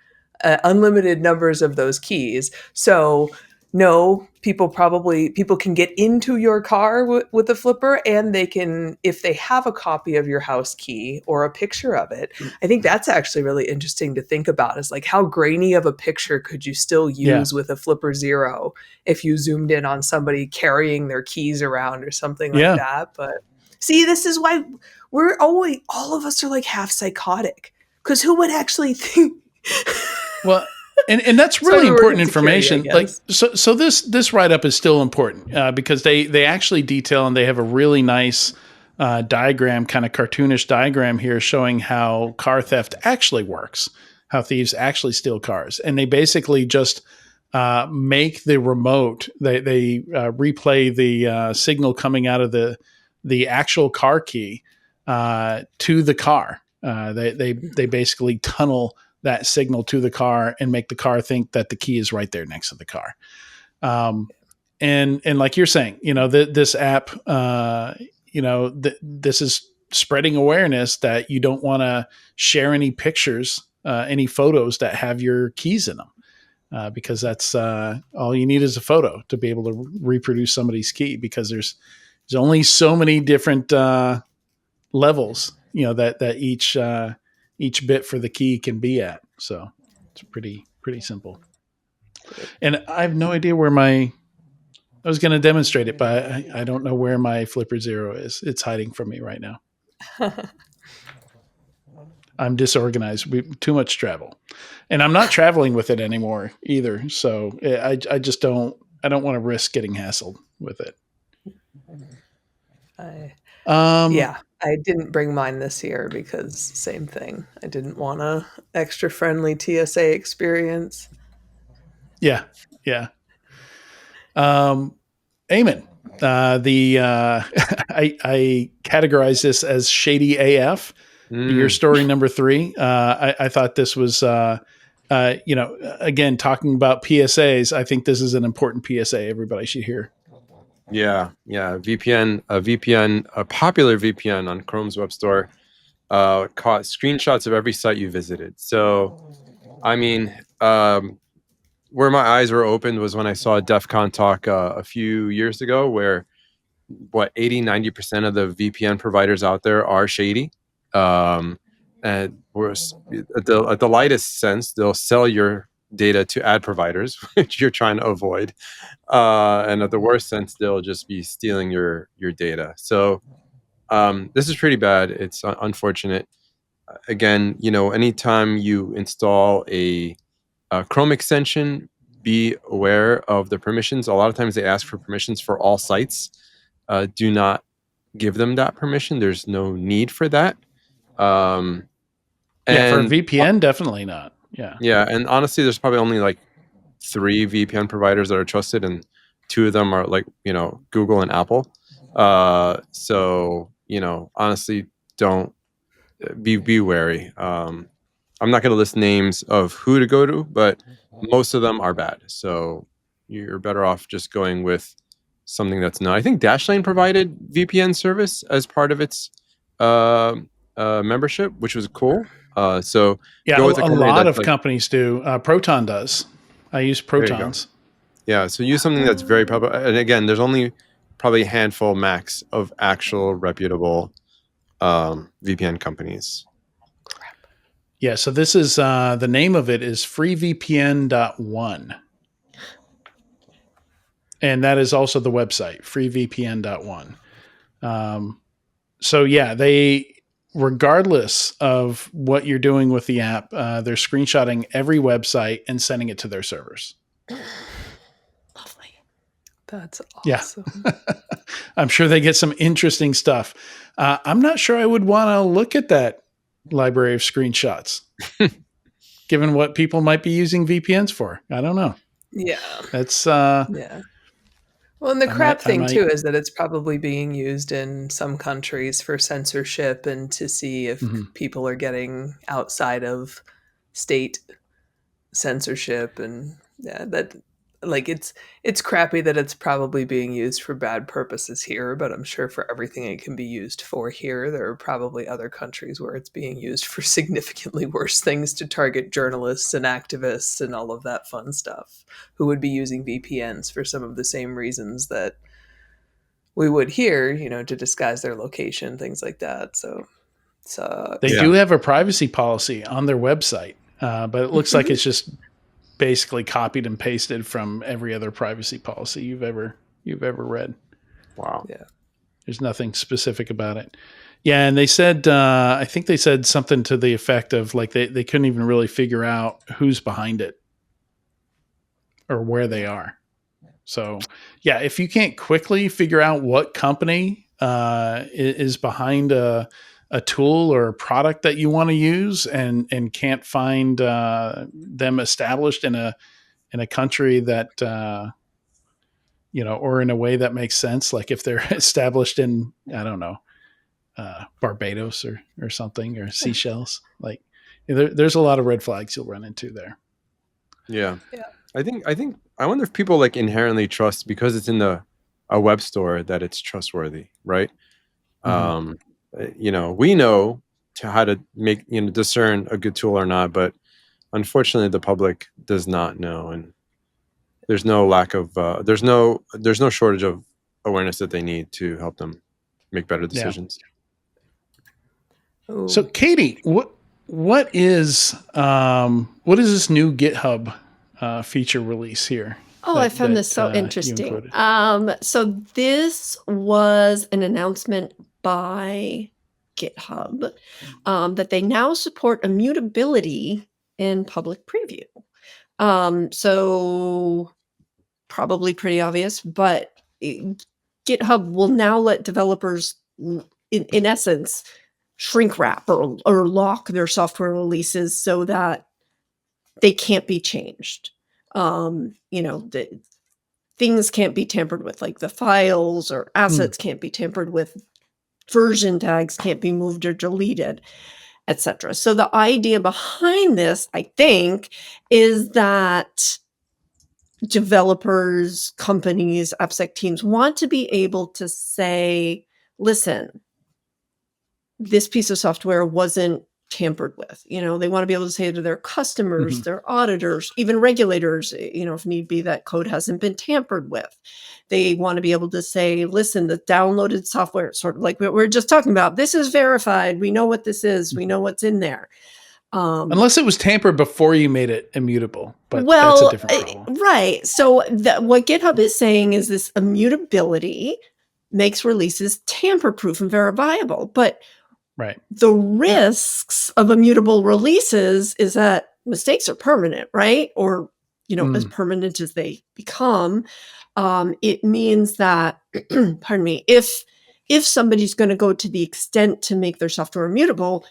unlimited numbers of those keys. So no, people can get into your car with a flipper, and they can, if they have a copy of your house key or a picture of it. I think that's actually really interesting to think about, is like how grainy of a picture could you still use with a Flipper Zero if you zoomed in on somebody carrying their keys around or something like that. But see, this is why all of us are like half psychotic, because who would actually think? Well, and that's really important information. Like, so this write-up is still important because they actually detail, and they have a really nice diagram, kind of cartoonish diagram here, showing how car theft actually works, how thieves actually steal cars. And they basically just make the remote, they replay the signal coming out of the actual car key to the car. They basically tunnel that signal to the car and make the car think that the key is right there next to the car. And like you're saying, this app, this is spreading awareness that you don't want to share any pictures, any photos that have your keys in them, because that's all you need is a photo to be able to reproduce somebody's key, because there's only so many different levels, that each bit for the key can be at. So it's pretty simple. And I have no idea where I was going to demonstrate it, but I don't know where my Flipper Zero is. It's hiding from me right now. I'm disorganized. Too much travel, and I'm not traveling with it anymore either. So I just don't want to risk getting hassled with it. I didn't bring mine this year because same thing. I didn't want a extra friendly TSA experience. Yeah. Eamon, I categorize this as shady AF. Your story number 3. I thought this was, again, talking about PSAs. I think this is an important PSA everybody should hear. Yeah. VPN, a popular VPN on Chrome's web store, caught screenshots of every site you visited. So, I mean, where my eyes were opened was when I saw a DEF CON talk a few years ago, where 80-90% of the VPN providers out there are shady. And we're, at the lightest sense, they'll sell your data to ad providers, which you're trying to avoid. And at the worst sense, they'll just be stealing your data. So this is pretty bad. It's unfortunate. Again, anytime you install a Chrome extension, be aware of the permissions. A lot of times they ask for permissions for all sites. Do not give them that permission. There's no need for that. For a VPN, definitely not. Yeah. Yeah, and honestly, there's probably only like 3 VPN providers that are trusted, and 2 of them are like, Google and Apple. So, honestly, don't be wary. I'm not going to list names of who to go to, but most of them are bad. So you're better off just going with something that's not. I think Dashlane provided VPN service as part of its membership, which was cool. So yeah, go with a company lot that's of companies do. Proton does. I use there you go. Protons. Yeah, so use something that's very public. And again, there's only probably a handful max of actual reputable VPN companies. Yeah, so this is the name of it is freevpn.one. And that is also the website, freevpn.one. So yeah, they, regardless of what you're doing with the app, they're screenshotting every website and sending it to their servers. Lovely. That's awesome. Yeah. I'm sure they get some interesting stuff. I'm not sure I would want to look at that library of screenshots, given what people might be using VPNs for. I don't know. Yeah. That's yeah. Well, and the crap thing too might, is that it's probably being used in some countries for censorship and to see if people are getting outside of state censorship, and that like it's crappy that it's probably being used for bad purposes here, but I'm sure for everything it can be used for here, there are probably other countries where it's being used for significantly worse things to target journalists and activists and all of that fun stuff, who would be using VPNs for some of the same reasons that we would here, to disguise their location, things like that. So they do have a privacy policy on their website, but it looks like it's just basically copied and pasted from every other privacy policy you've ever read. Wow. Yeah. There's nothing specific about it. Yeah, and they said, I think they said something to the effect of like they couldn't even really figure out who's behind it or where they are. So yeah, if you can't quickly figure out what company is behind a tool or a product that you want to use and can't find them established in a country that or in a way that makes sense, like if they're established in, I don't know, Barbados or something, or Seychelles, like there's a lot of red flags you'll run into there. Yeah. I think I wonder if people like inherently trust because it's in a web store that it's trustworthy, right? We know how to make discern a good tool or not, but unfortunately the public does not know, and there's no lack of there's no shortage of awareness that they need to help them make better decisions. Yeah. So Katie, what is this new GitHub feature release here? Oh, I found this so interesting. So this was an announcement by GitHub that they now support immutability in public preview. So probably pretty obvious, but GitHub will now let developers, in essence, shrink wrap or lock their software releases so that they can't be changed. The things can't be tampered with, like the files or assets can't be tampered with, version tags can't be moved or deleted, etc. So the idea behind this, I think, is that developers, companies, AppSec teams want to be able to say, listen, this piece of software wasn't tampered with. They want to be able to say to their customers, their auditors, even regulators, if need be, that code hasn't been tampered with. They want to be able to say, listen, the downloaded software, sort of like what we're just talking about, this is verified. We know what this is. We know what's in there. Unless it was tampered before you made it immutable, but that's a different problem. Right. So what GitHub is saying is this immutability makes releases tamper-proof and verifiable. But right, the risks of immutable releases is that mistakes are permanent, right? Or, as permanent as they become. It means that, pardon me, if somebody's going to go to the extent to make their software immutable,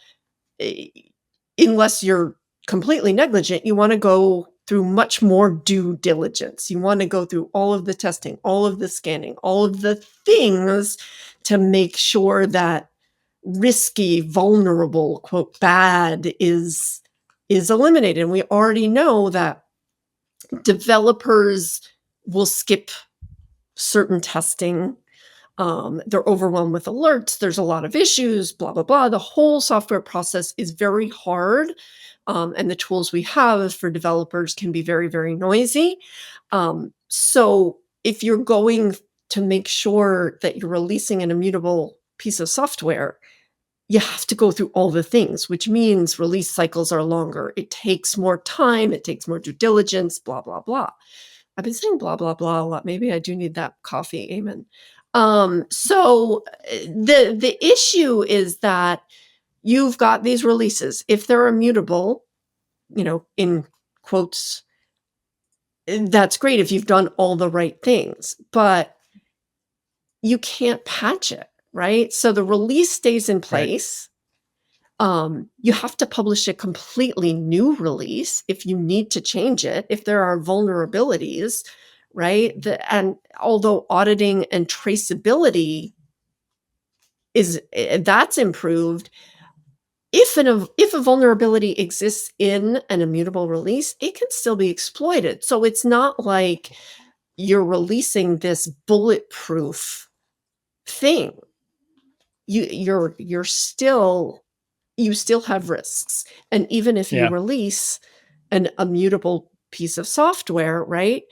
unless you're completely negligent, you want to go through much more due diligence. You want to go through all of the testing, all of the scanning, all of the things to make sure that risky, vulnerable, quote, bad is eliminated. And we already know that developers will skip certain testing. They're overwhelmed with alerts. There's a lot of issues, blah, blah, blah. The whole software process is very hard. And the tools we have for developers can be very, very noisy. So if you're going to make sure that you're releasing an immutable piece of software, you have to go through all the things, which means release cycles are longer. It takes more time. It takes more due diligence, blah, blah, blah. I've been saying blah, blah, blah a lot. Maybe I do need that coffee. Amen. So the issue is that you've got these releases. If they're immutable, in quotes, that's great if you've done all the right things, but you can't patch it, right? So the release stays in place. Right. You have to publish a completely new release if you need to change it, if there are vulnerabilities, right? And although auditing and traceability that's improved, if a vulnerability exists in an immutable release, it can still be exploited. So it's not like you're releasing this bulletproof thing. You still have risks. And even if you release an immutable piece of software, right,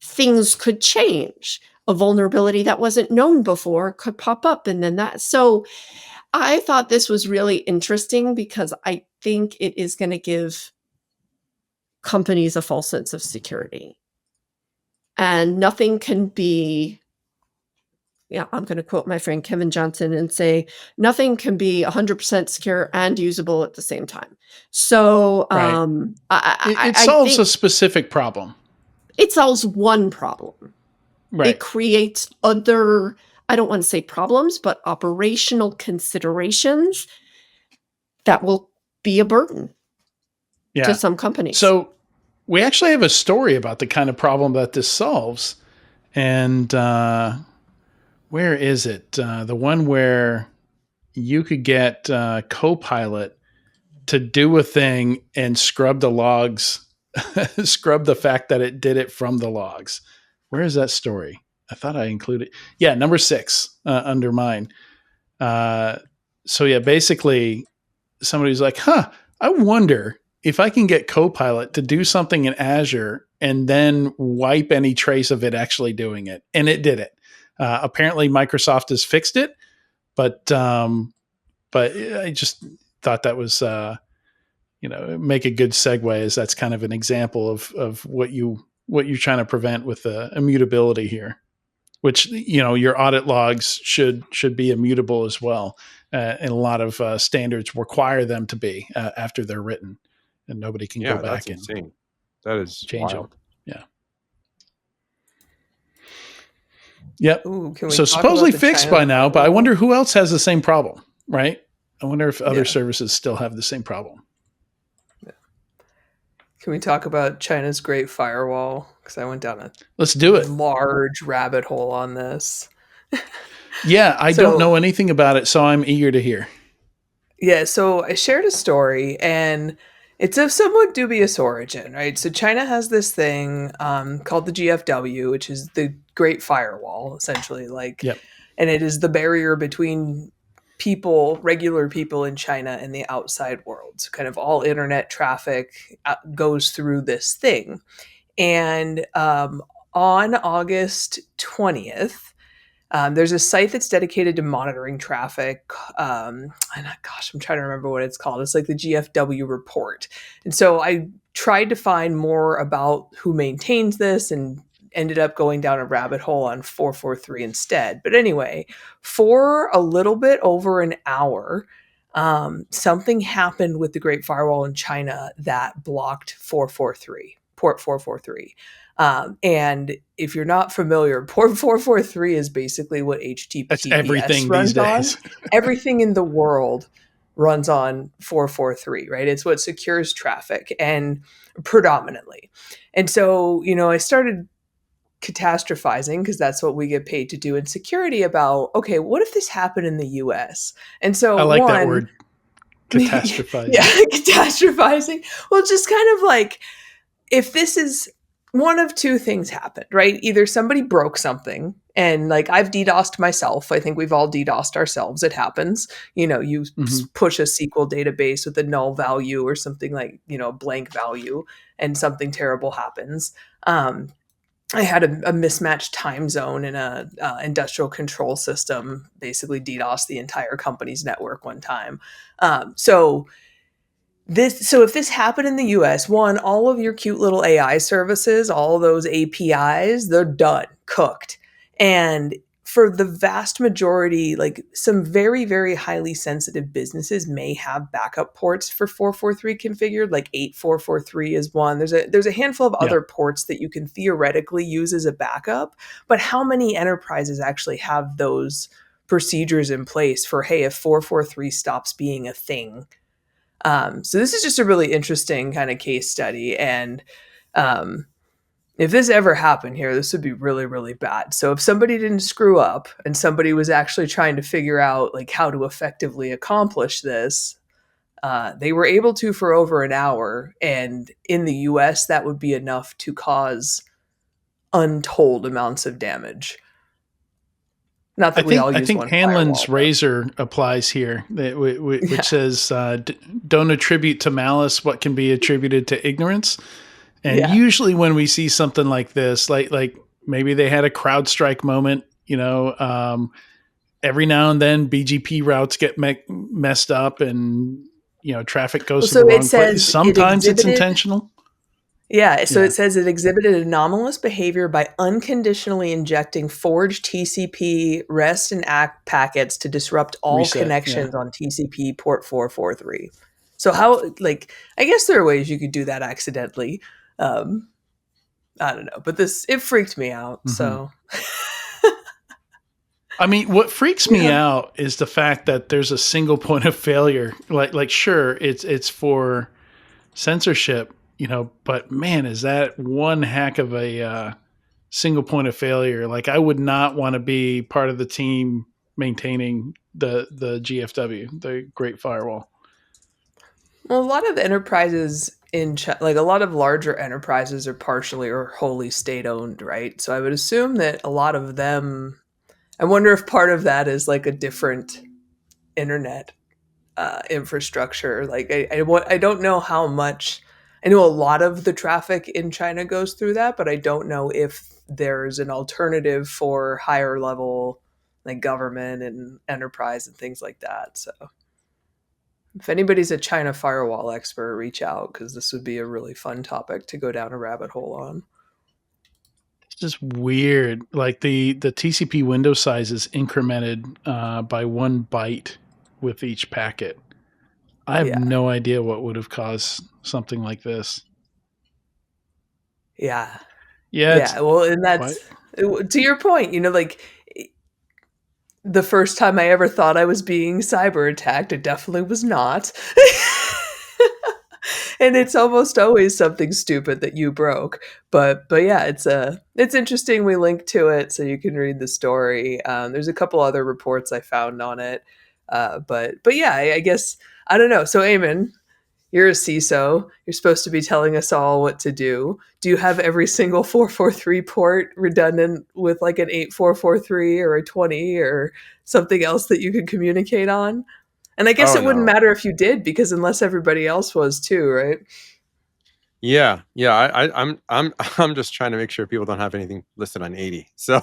things could change. A vulnerability that wasn't known before could pop up, and then that. So I thought this was really interesting because I think it is going to give companies a false sense of security. And nothing can be, I'm going to quote my friend Kevin Johnson and say, nothing can be 100% secure and usable at the same time. So it solves a specific problem. It solves one problem. Right. It creates other, I don't want to say problems, but operational considerations that will be a burden to some companies. So we actually have a story about the kind of problem that this solves. And where is it? The one where you could get Copilot to do a thing and scrub the logs, scrub the fact that it did it from the logs. Where is that story? I thought I included. Yeah, number 6 under mine. Basically somebody's like, I wonder if I can get Copilot to do something in Azure and then wipe any trace of it actually doing it. And it did it. Apparently Microsoft has fixed it, but I just thought that was, make a good segue, as that's kind of an example of what you're trying to prevent with the immutability here, which, your audit logs should be immutable as well. And a lot of standards require them to be after they're written, and nobody can go back that's and insane. That is change wild. them. Yeah. Yep. Ooh, so supposedly fixed by now, but I wonder who else has the same problem, right? I wonder if other services still have the same problem. Can we talk about China's Great Firewall? Because I went down Let's do it. Large rabbit hole on this. Yeah, I don't know anything about it, so I'm eager to hear. Yeah, so I shared a story, and it's of somewhat dubious origin, right? So China has this thing called the GFW, which is the Great Firewall, essentially. And it is the barrier between regular people in China and the outside world. So kind of all internet traffic goes through this thing. And on August 20th, there's a site that's dedicated to monitoring traffic. And I'm trying to remember what it's called. It's like the GFW report. And so I tried to find more about who maintains this and ended up going down a rabbit hole on 443 instead. But anyway, for a little bit over an hour, something happened with the Great Firewall in China that blocked 443, port 443. And if you're not familiar, port 443 is basically what HTTPS That's everything runs these days. on. Everything in the world runs on 443, right? It's what secures traffic, and predominantly. And so, I started catastrophizing, because that's what we get paid to do in security, about, okay, what if this happened in the US? And so I like that word, catastrophizing. Yeah, catastrophizing. Well, just kind of like, if this is one of two things happened, right? Either somebody broke something, and like I've DDoSed myself. I think we've all DDoSed ourselves. It happens. You push a SQL database with a null value or something, like, blank value, and something terrible happens. I had a mismatched time zone in a industrial control system, basically DDoS the entire company's network one time. So if this happened in the US, one, all of your cute little AI services, all those APIs, they're done, cooked. And for the vast majority, like some very, very highly sensitive businesses may have backup ports for 443 configured, like 8443 is one. There's a handful of other ports that you can theoretically use as a backup, but how many enterprises actually have those procedures in place for, hey, if 443 stops being a thing? So this is just a really interesting kind of case study. And if this ever happened here, this would be really, really bad. So if somebody didn't screw up and somebody was actually trying to figure out like how to effectively accomplish this, they were able to for over an hour. And in the US, that would be enough to cause untold amounts of damage. Not that I think Hanlon's razor applies here, which says, don't attribute to malice what can be attributed to ignorance. And usually when we see something like this, like maybe they had a CrowdStrike moment, every now and then BGP routes get messed up, and, traffic goes to the wrong place. Sometimes it's intentional. Yeah, so it says it exhibited anomalous behavior by unconditionally injecting forged TCP REST and ACK packets to disrupt all connections on TCP port 443. So I guess there are ways you could do that accidentally. I don't know, but it freaked me out. Mm-hmm. So, I mean, what freaks me out is the fact that there's a single point of failure. Like sure, it's for censorship, but man, is that one heck of a single point of failure. Like, I would not want to be part of the team maintaining the GFW, the Great Firewall. Well, a lot of enterprises a lot of larger enterprises are partially or wholly state-owned, right? So I would assume that a lot of them, I wonder if part of that is like a different internet infrastructure. Like, I don't know how much. I know a lot of the traffic in China goes through that, but I don't know if there's an alternative for higher level, like government and enterprise and things like that. So if anybody's a China firewall expert, reach out, because this would be a really fun topic to go down a rabbit hole on. It's just weird. Like the TCP window size is incremented by 1 byte with each packet. I have no idea what would have caused something like this. Yeah. Yeah. Well, and that's to your point, like the first time I ever thought I was being cyber attacked, it definitely was not. And it's almost always something stupid that you broke. But yeah, it's interesting. We link to it so you can read the story. There's a couple other reports I found on it. But yeah, I guess, I don't know. So Eamon, you're a CISO. You're supposed to be telling us all what to do. Do you have every single 443 port redundant with like an 8443 or a 20 or something else that you could communicate on? And I guess it wouldn't matter if you did, because unless everybody else was too, right? Yeah. I'm just trying to make sure people don't have anything listed on 80. So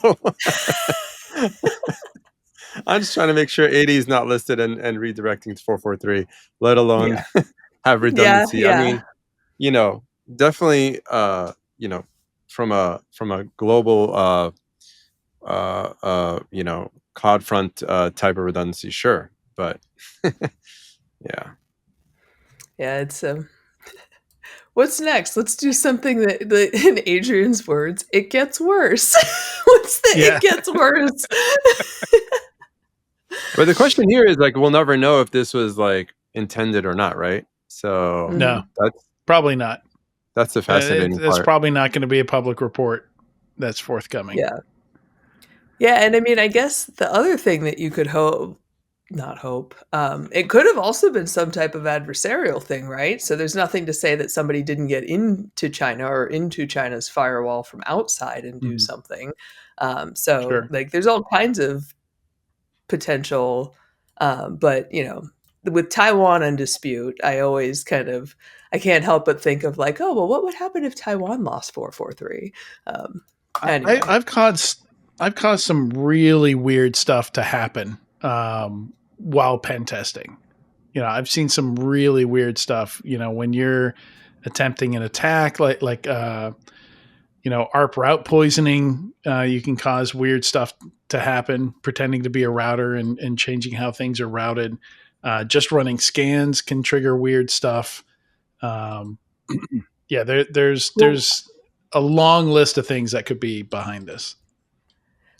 I'm just trying to make sure 80 is not listed and redirecting to 443, let alone have redundancy. Yeah. I mean, definitely, from a global, CloudFront type of redundancy, sure, but yeah, it's what's next? Let's do something that in Adrian's words, it gets worse. It gets worse? But the question here is, like, we'll never know if this was like intended or not, right? So No, that's probably not. the fascinating That's part. probably not going to be a public report that's forthcoming. Yeah. Yeah, and I mean, I guess the other thing that you could it could have also been some type of adversarial thing, right? So there's nothing to say that somebody didn't get into China or into China's firewall from outside and do something. Sure. Like, there's all kinds of potential, but with Taiwan in dispute, I can't help but think of like, oh well, what would happen if Taiwan lost 443? Anyway. I've caused some really weird stuff to happen while pen testing. I've seen some really weird stuff. When you're attempting an attack, like ARP route poisoning, you can cause weird stuff to happen. Pretending to be a router and changing how things are routed. Just running scans can trigger weird stuff. There's a long list of things that could be behind this.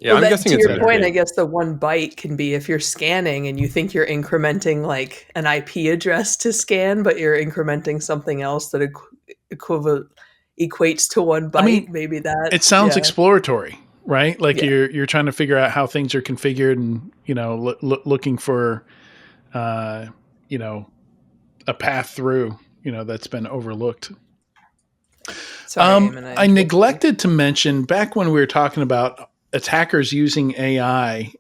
Yeah, I'm guessing to it's your point, I guess the one bite can be if you're scanning and you think you're incrementing like an IP address to scan, but you're incrementing something else that equates to one byte. I mean, maybe that it sounds exploratory, right? Like you're trying to figure out how things are configured and looking for a path through that's been overlooked. Sorry, I neglected to mention back when we were talking about attackers using AI,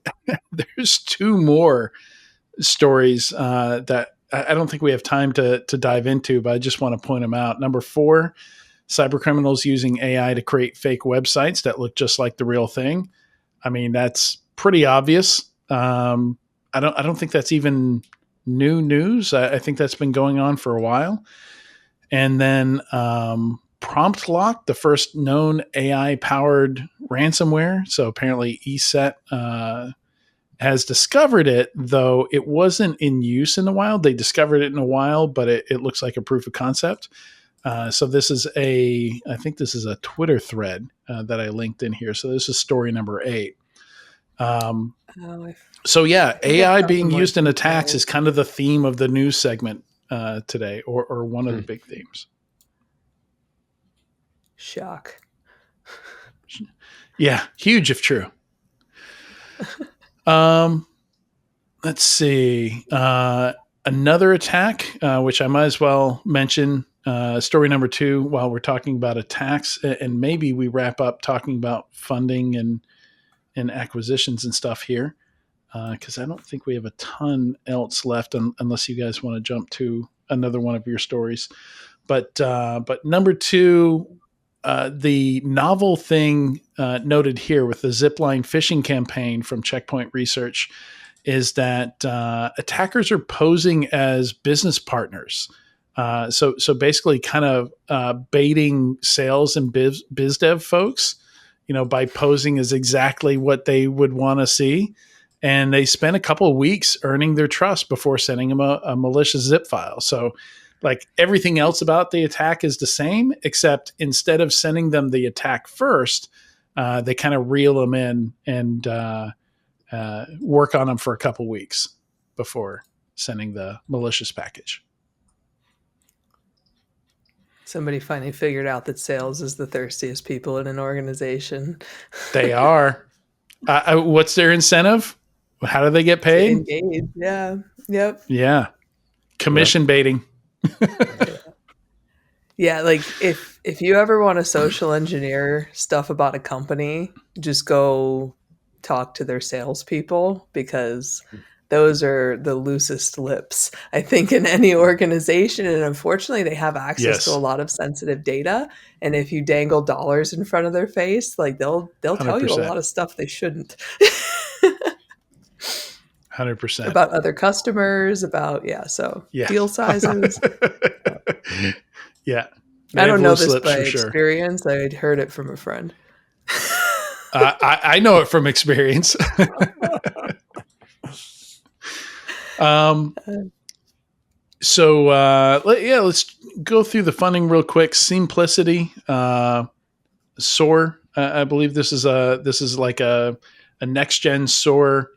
there's two more stories that I don't think we have time to dive into, but I just want to point them out. Number 4, cybercriminals using AI to create fake websites that look just like the real thing. I mean, that's pretty obvious. I don't think that's even new news. I think that's been going on for a while. And then Prompt Lock, the first known AI-powered ransomware. So apparently ESET has discovered it, though it wasn't in use in the wild. They discovered it in a while, but it looks like a proof of concept. So this is I think this is a Twitter thread that I linked in here. So this is story number 8. So yeah, AI being used in attacks is kind of the theme of the news segment today, or one of the big themes. Shock. Yeah, huge if true. Let's see. Another attack, which I might as well mention, story number 2, while we're talking about attacks, and maybe we wrap up talking about funding and acquisitions and stuff here, because I don't think we have a ton else left unless you guys want to jump to another one of your stories. But number 2, the novel thing noted here with the zipline phishing campaign from Checkpoint Research is that attackers are posing as business partners. So basically kind of baiting sales and biz dev folks, by posing as exactly what they would want to see. And they spend a couple of weeks earning their trust before sending them a malicious zip file. So like everything else about the attack is the same, except instead of sending them the attack first, they kind of reel them in and work on them for a couple weeks before sending the malicious package. Somebody finally figured out that sales is the thirstiest people in an organization. They are. What's their incentive? How do they get paid? Engaged. Yeah. Yep. Yeah. Commission baiting. Yeah, like if you ever want to social engineer stuff about a company, just go talk to their salespeople, because those are the loosest lips, I think, in any organization. And unfortunately, they have access to a lot of sensitive data. And if you dangle dollars in front of their face, like they'll tell you a lot of stuff they shouldn't. 100%. About other customers, deal sizes. Yeah. I don't know this by experience. Sure. I'd heard it from a friend. I know it from experience. Let's go through the funding real quick. Simplicity, SOAR. I believe this is like a next gen SOAR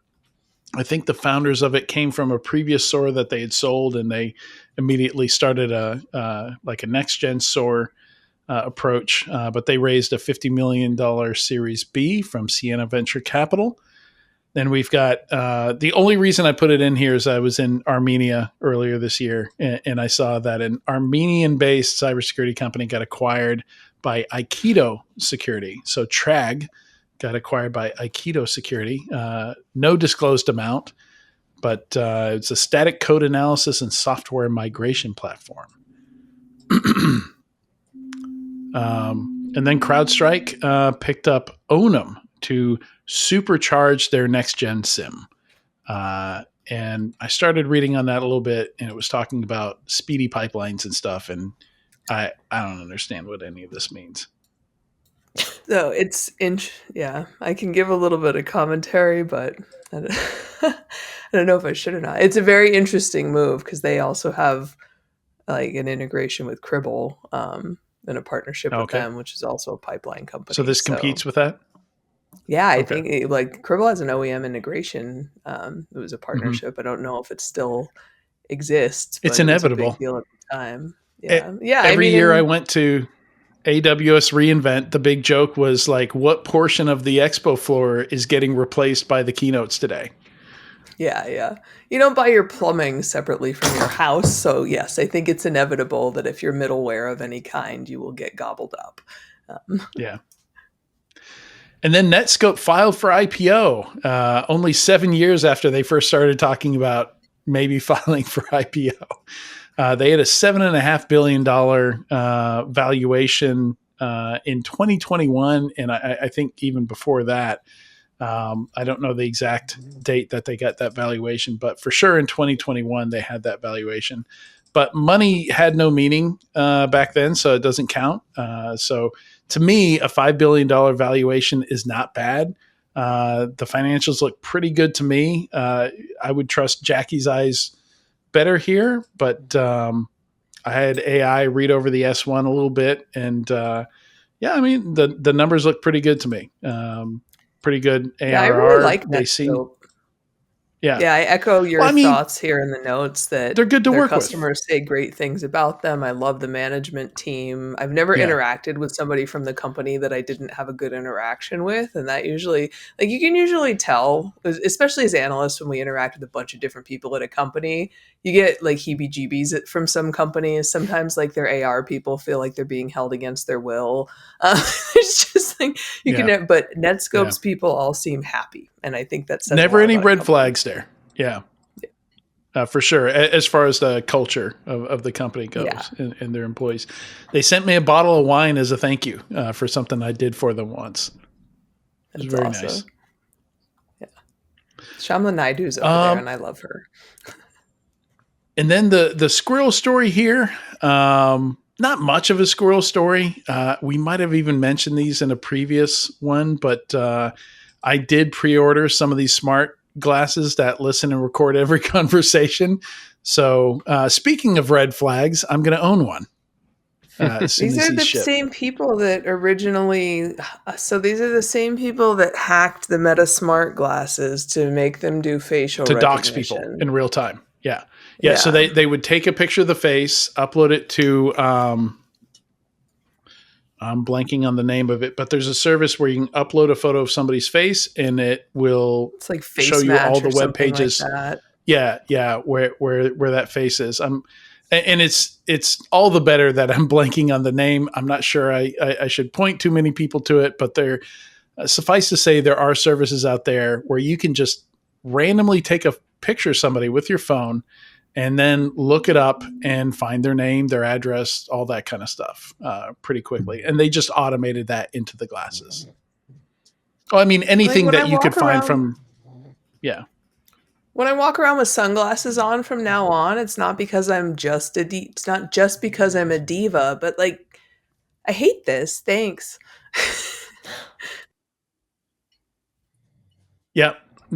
I think the founders of it came from a previous SOAR that they had sold, and they immediately started a next gen SOAR approach. But they raised a $50 million Series B from Siena Venture Capital. Then we've got the only reason I put it in here is I was in Armenia earlier this year, and I saw that an Armenian-based cybersecurity company got acquired by Aikido Security. So TRAG got acquired by Aikido Security. No disclosed amount, but it's a static code analysis and software migration platform. And then CrowdStrike picked up Onum to supercharge their next-gen SIM. And I started reading on that a little bit, and it was talking about speedy pipelines and stuff, and I don't understand what any of this means. So I can give a little bit of commentary, but I don't know if I should or not. It's a very interesting move because they also have like an integration with Cribble and a partnership with them, which is also a pipeline company. So this competes with that? Yeah, I think Cribble has an OEM integration. It was a partnership. I don't know if it still exists. But it's inevitable. It was a big deal at the time. Yeah. Every year I went to AWS reInvent, the big joke was like, what portion of the expo floor is getting replaced by the keynotes today? Yeah. You don't buy your plumbing separately from your house. So yes, I think it's inevitable that if you're middleware of any kind, you will get gobbled up. Yeah. And then Netscope filed for IPO only 7 years after they first started talking about maybe filing for IPO. They had a $7.5 billion valuation in 2021. And I think even before that, I don't know the exact date that they got that valuation, but for sure in 2021, they had that valuation. But money had no meaning back then, so it doesn't count. So to me, a $5 billion valuation is not bad. The financials look pretty good to me. I would trust Jackie's eyes better here, but I had AI read over the S1 a little bit, and the numbers look pretty good to me. Pretty good ARR. Yeah, I really like Netscope. Yeah, I echo your thoughts here in the notes that they're good to work with. Customers say great things about them. I love the management team. I've never interacted with somebody from the company that I didn't have a good interaction with. And that usually, you can usually tell, especially as analysts, when we interact with a bunch of different people at a company, you get heebie-jeebies from some companies. Sometimes their AR people feel like they're being held against their will. It's just but Netscope's people all seem happy. And I think that's never any red flags there. Yeah. For sure. As far as the culture of the company goes and their employees, they sent me a bottle of wine as a thank you for something I did for them once. It was very nice. Yeah. Shamla Naidu's over there and I love her. And then the squirrel story here, not much of a squirrel story. We might have even mentioned these in a previous one, but I did pre-order some of these smart glasses that listen and record every conversation. So speaking of red flags, I'm going to own one. These are the same people that originally, these are the same people that hacked the Meta Smart glasses to make them do facial recognition. Dox people in real time. Yeah. So they would take a picture of the face, upload it to, I'm blanking on the name of it, but there's a service where you can upload a photo of somebody's face and it will show you all the web pages. Like where that face is. And it's all the better that I'm blanking on the name. I'm not sure I should point too many people to it, but there, suffice to say, there are services out there where you can just randomly take a picture of somebody with your phone and then look it up and find their name, their address, all that kind of stuff pretty quickly. And they just automated that into the glasses. Oh, I mean, anything that you could find from, When I walk around with sunglasses on from now on, it's not because I'm just it's not just because I'm a diva, but I hate this. Thanks.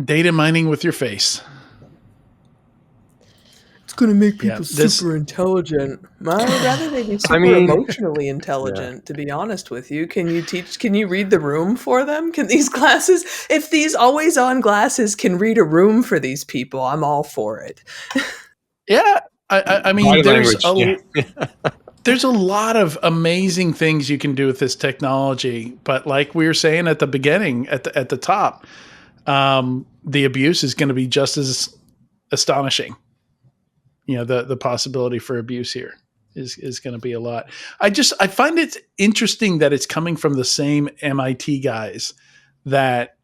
Data mining with your face. going to make people super intelligent. I'd rather they be super emotionally intelligent, to be honest with you. Can you read the room for them? Can these glasses, if these always on glasses can read a room for these people, I'm all for it. Yeah. I mean, there's a lot of amazing things you can do with this technology, but like we were saying at the beginning, at the top, the abuse is going to be just as astonishing. The possibility for abuse here is going to be a lot. I find it interesting that it's coming from the same MIT guys that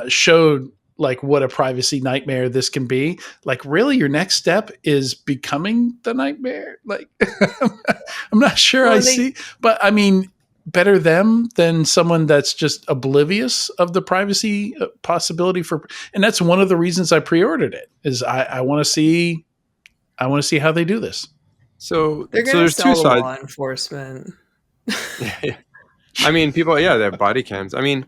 showed like what a privacy nightmare this can be. Like, really, your next step is becoming the nightmare. Like, I'm not sure I see, but I mean, better them than someone that's just oblivious of the privacy possibility and that's one of the reasons I pre-ordered it is I want to see how they do this. So there's two sides. Law enforcement. I mean, people, they have body cams. I mean,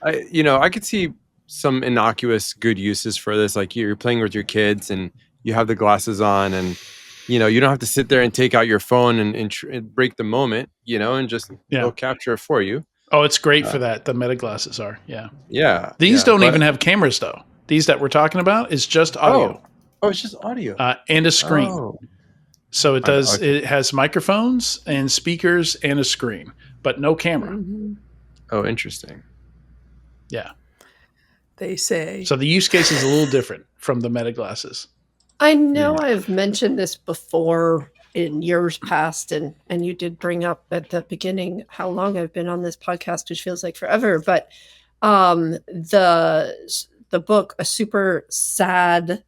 I could see some innocuous good uses for this. Like you're playing with your kids and you have the glasses on and, you don't have to sit there and take out your phone and break the moment, and just they'll capture it for you. Oh, it's great for that. The Meta glasses are. Yeah. Yeah. These don't even have cameras though. These that we're talking about is just audio. Oh, it's just audio. And a screen. Oh. So it has microphones and speakers and a screen, but no camera. Mm-hmm. Oh, interesting. Yeah. They say. So the use case is a little different from the Meta glasses. I know I've mentioned this before in years past, and you did bring up at the beginning how long I've been on this podcast, which feels like forever. But the book, A Super Sad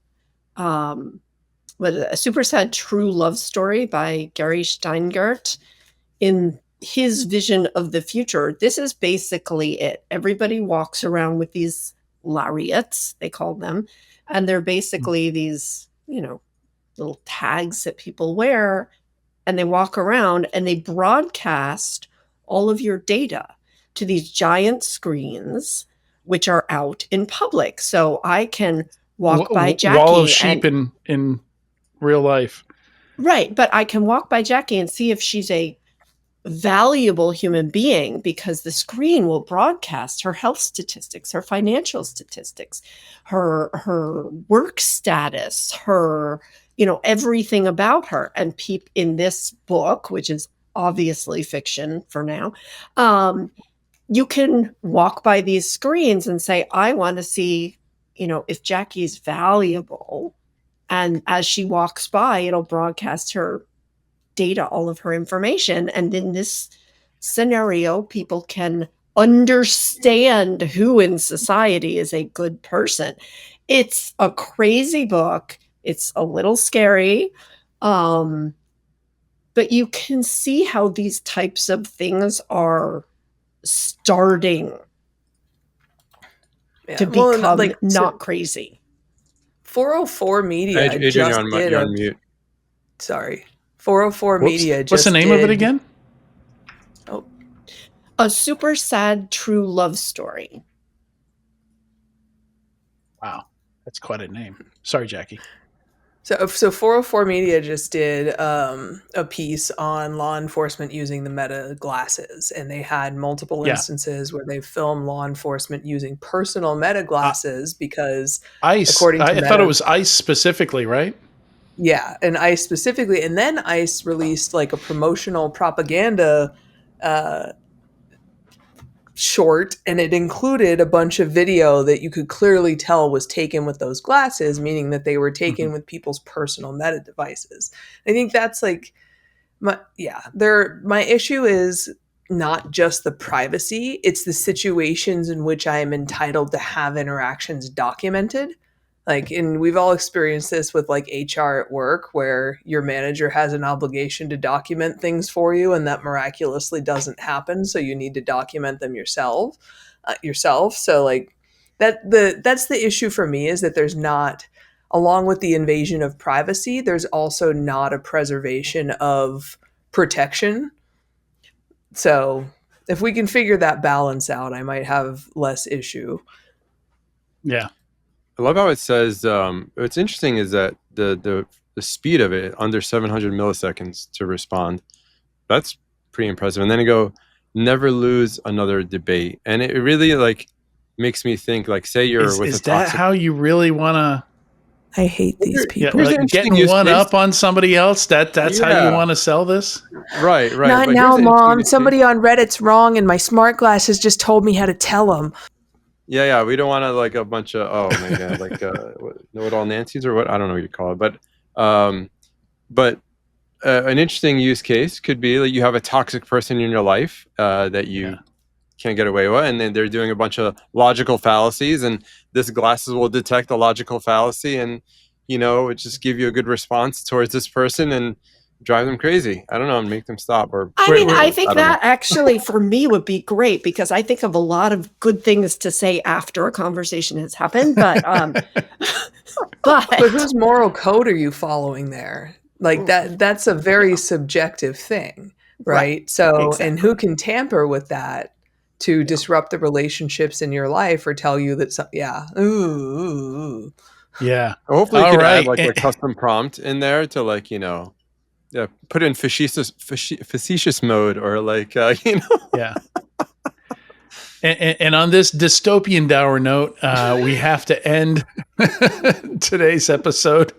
True Love Story by Gary Steingart, in his vision of the future, this is basically it. Everybody walks around with these lariats, they call them, and they're basically these, little tags that people wear, and they walk around and they broadcast all of your data to these giant screens, which are out in public. So I can walk by Jackie. Wall of sheep in real life. Right. But I can walk by Jackie and see if she's a valuable human being because the screen will broadcast her health statistics, her financial statistics, her work status, her, everything about her. And in this book, which is obviously fiction for now, you can walk by these screens and say, I want to see, if Jackie's valuable. And as she walks by, it'll broadcast her data, all of her information. And in this scenario, people can understand who in society is a good person. It's a crazy book. It's a little scary. But you can see how these types of things are starting to become not crazy. 404 Media Adrian, just you're on mute. Sorry. 404 Media just What's the name of it again? Oh. A Super Sad True Love Story. Wow. That's quite a name. Sorry, Jackie. So 404 Media just did a piece on law enforcement using the Meta glasses, and they had multiple instances where they filmed law enforcement using personal Meta glasses because ICE, according to I thought it was ICE specifically, right? Yeah, and ICE specifically, and then ICE released like a promotional propaganda short, and it included a bunch of video that you could clearly tell was taken with those glasses, meaning that they were taken with people's personal Meta devices. I think that's like my issue is not just the privacy, it's the situations in which I am entitled to have interactions documented. And we've all experienced this with HR at work, where your manager has an obligation to document things for you, and that miraculously doesn't happen. So you need to document them yourself. So that's the issue for me, is that there's not, along with the invasion of privacy, there's also not a preservation of protection. So if we can figure that balance out, I might have less issue. Yeah. I love how it says, what's interesting is that the speed of it, under 700 milliseconds to respond. That's pretty impressive. And then I go, never lose another debate. And it really like makes me think, like, say you're with is a that toxic... how you really want to? I hate these people. Yeah, like getting one up on somebody else. That's how you want to sell this. Right. Not but now, Mom. Somebody on Reddit's wrong, and my smart glass has just told me how to tell them. Yeah. We don't want to like a bunch of, oh my god, like know-it-all Nancy's or what? I don't know what you call it, but an interesting use case could be that you have a toxic person in your life that you can't get away with, and then they're doing a bunch of logical fallacies, and this glasses will detect the logical fallacy, and it just give you a good response towards this person and drive them crazy. I don't know, and make them stop. Or I think that actually for me would be great, because I think of a lot of good things to say after a conversation has happened, but but whose moral code are you following there? Like that's a very subjective thing, right? So, exactly. And who can tamper with that to disrupt the relationships in your life or tell you that, ooh. Yeah. Hopefully you could add like a custom prompt in there to like, put in facetious mode, or like, Yeah. And on this dystopian dour note, we have to end today's episode.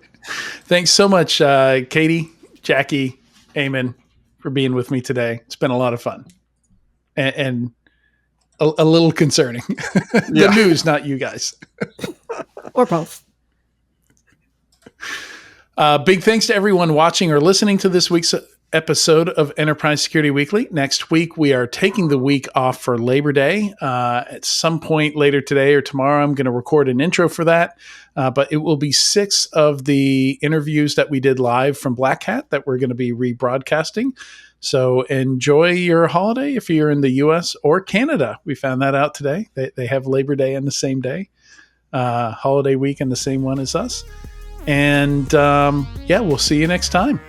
Thanks so much, Katie, Jackie, Eamon, for being with me today. It's been a lot of fun and a little concerning. The news, not you guys. Or both. Big thanks to everyone watching or listening to this week's episode of Enterprise Security Weekly. Next week, we are taking the week off for Labor Day. At some point later today or tomorrow, I'm going to record an intro for that. But it will be 6 of the interviews that we did live from Black Hat that we're going to be rebroadcasting. So enjoy your holiday if you're in the U.S. or Canada. We found that out today. They have Labor Day on the same day, holiday week in the same one as us. And we'll see you next time.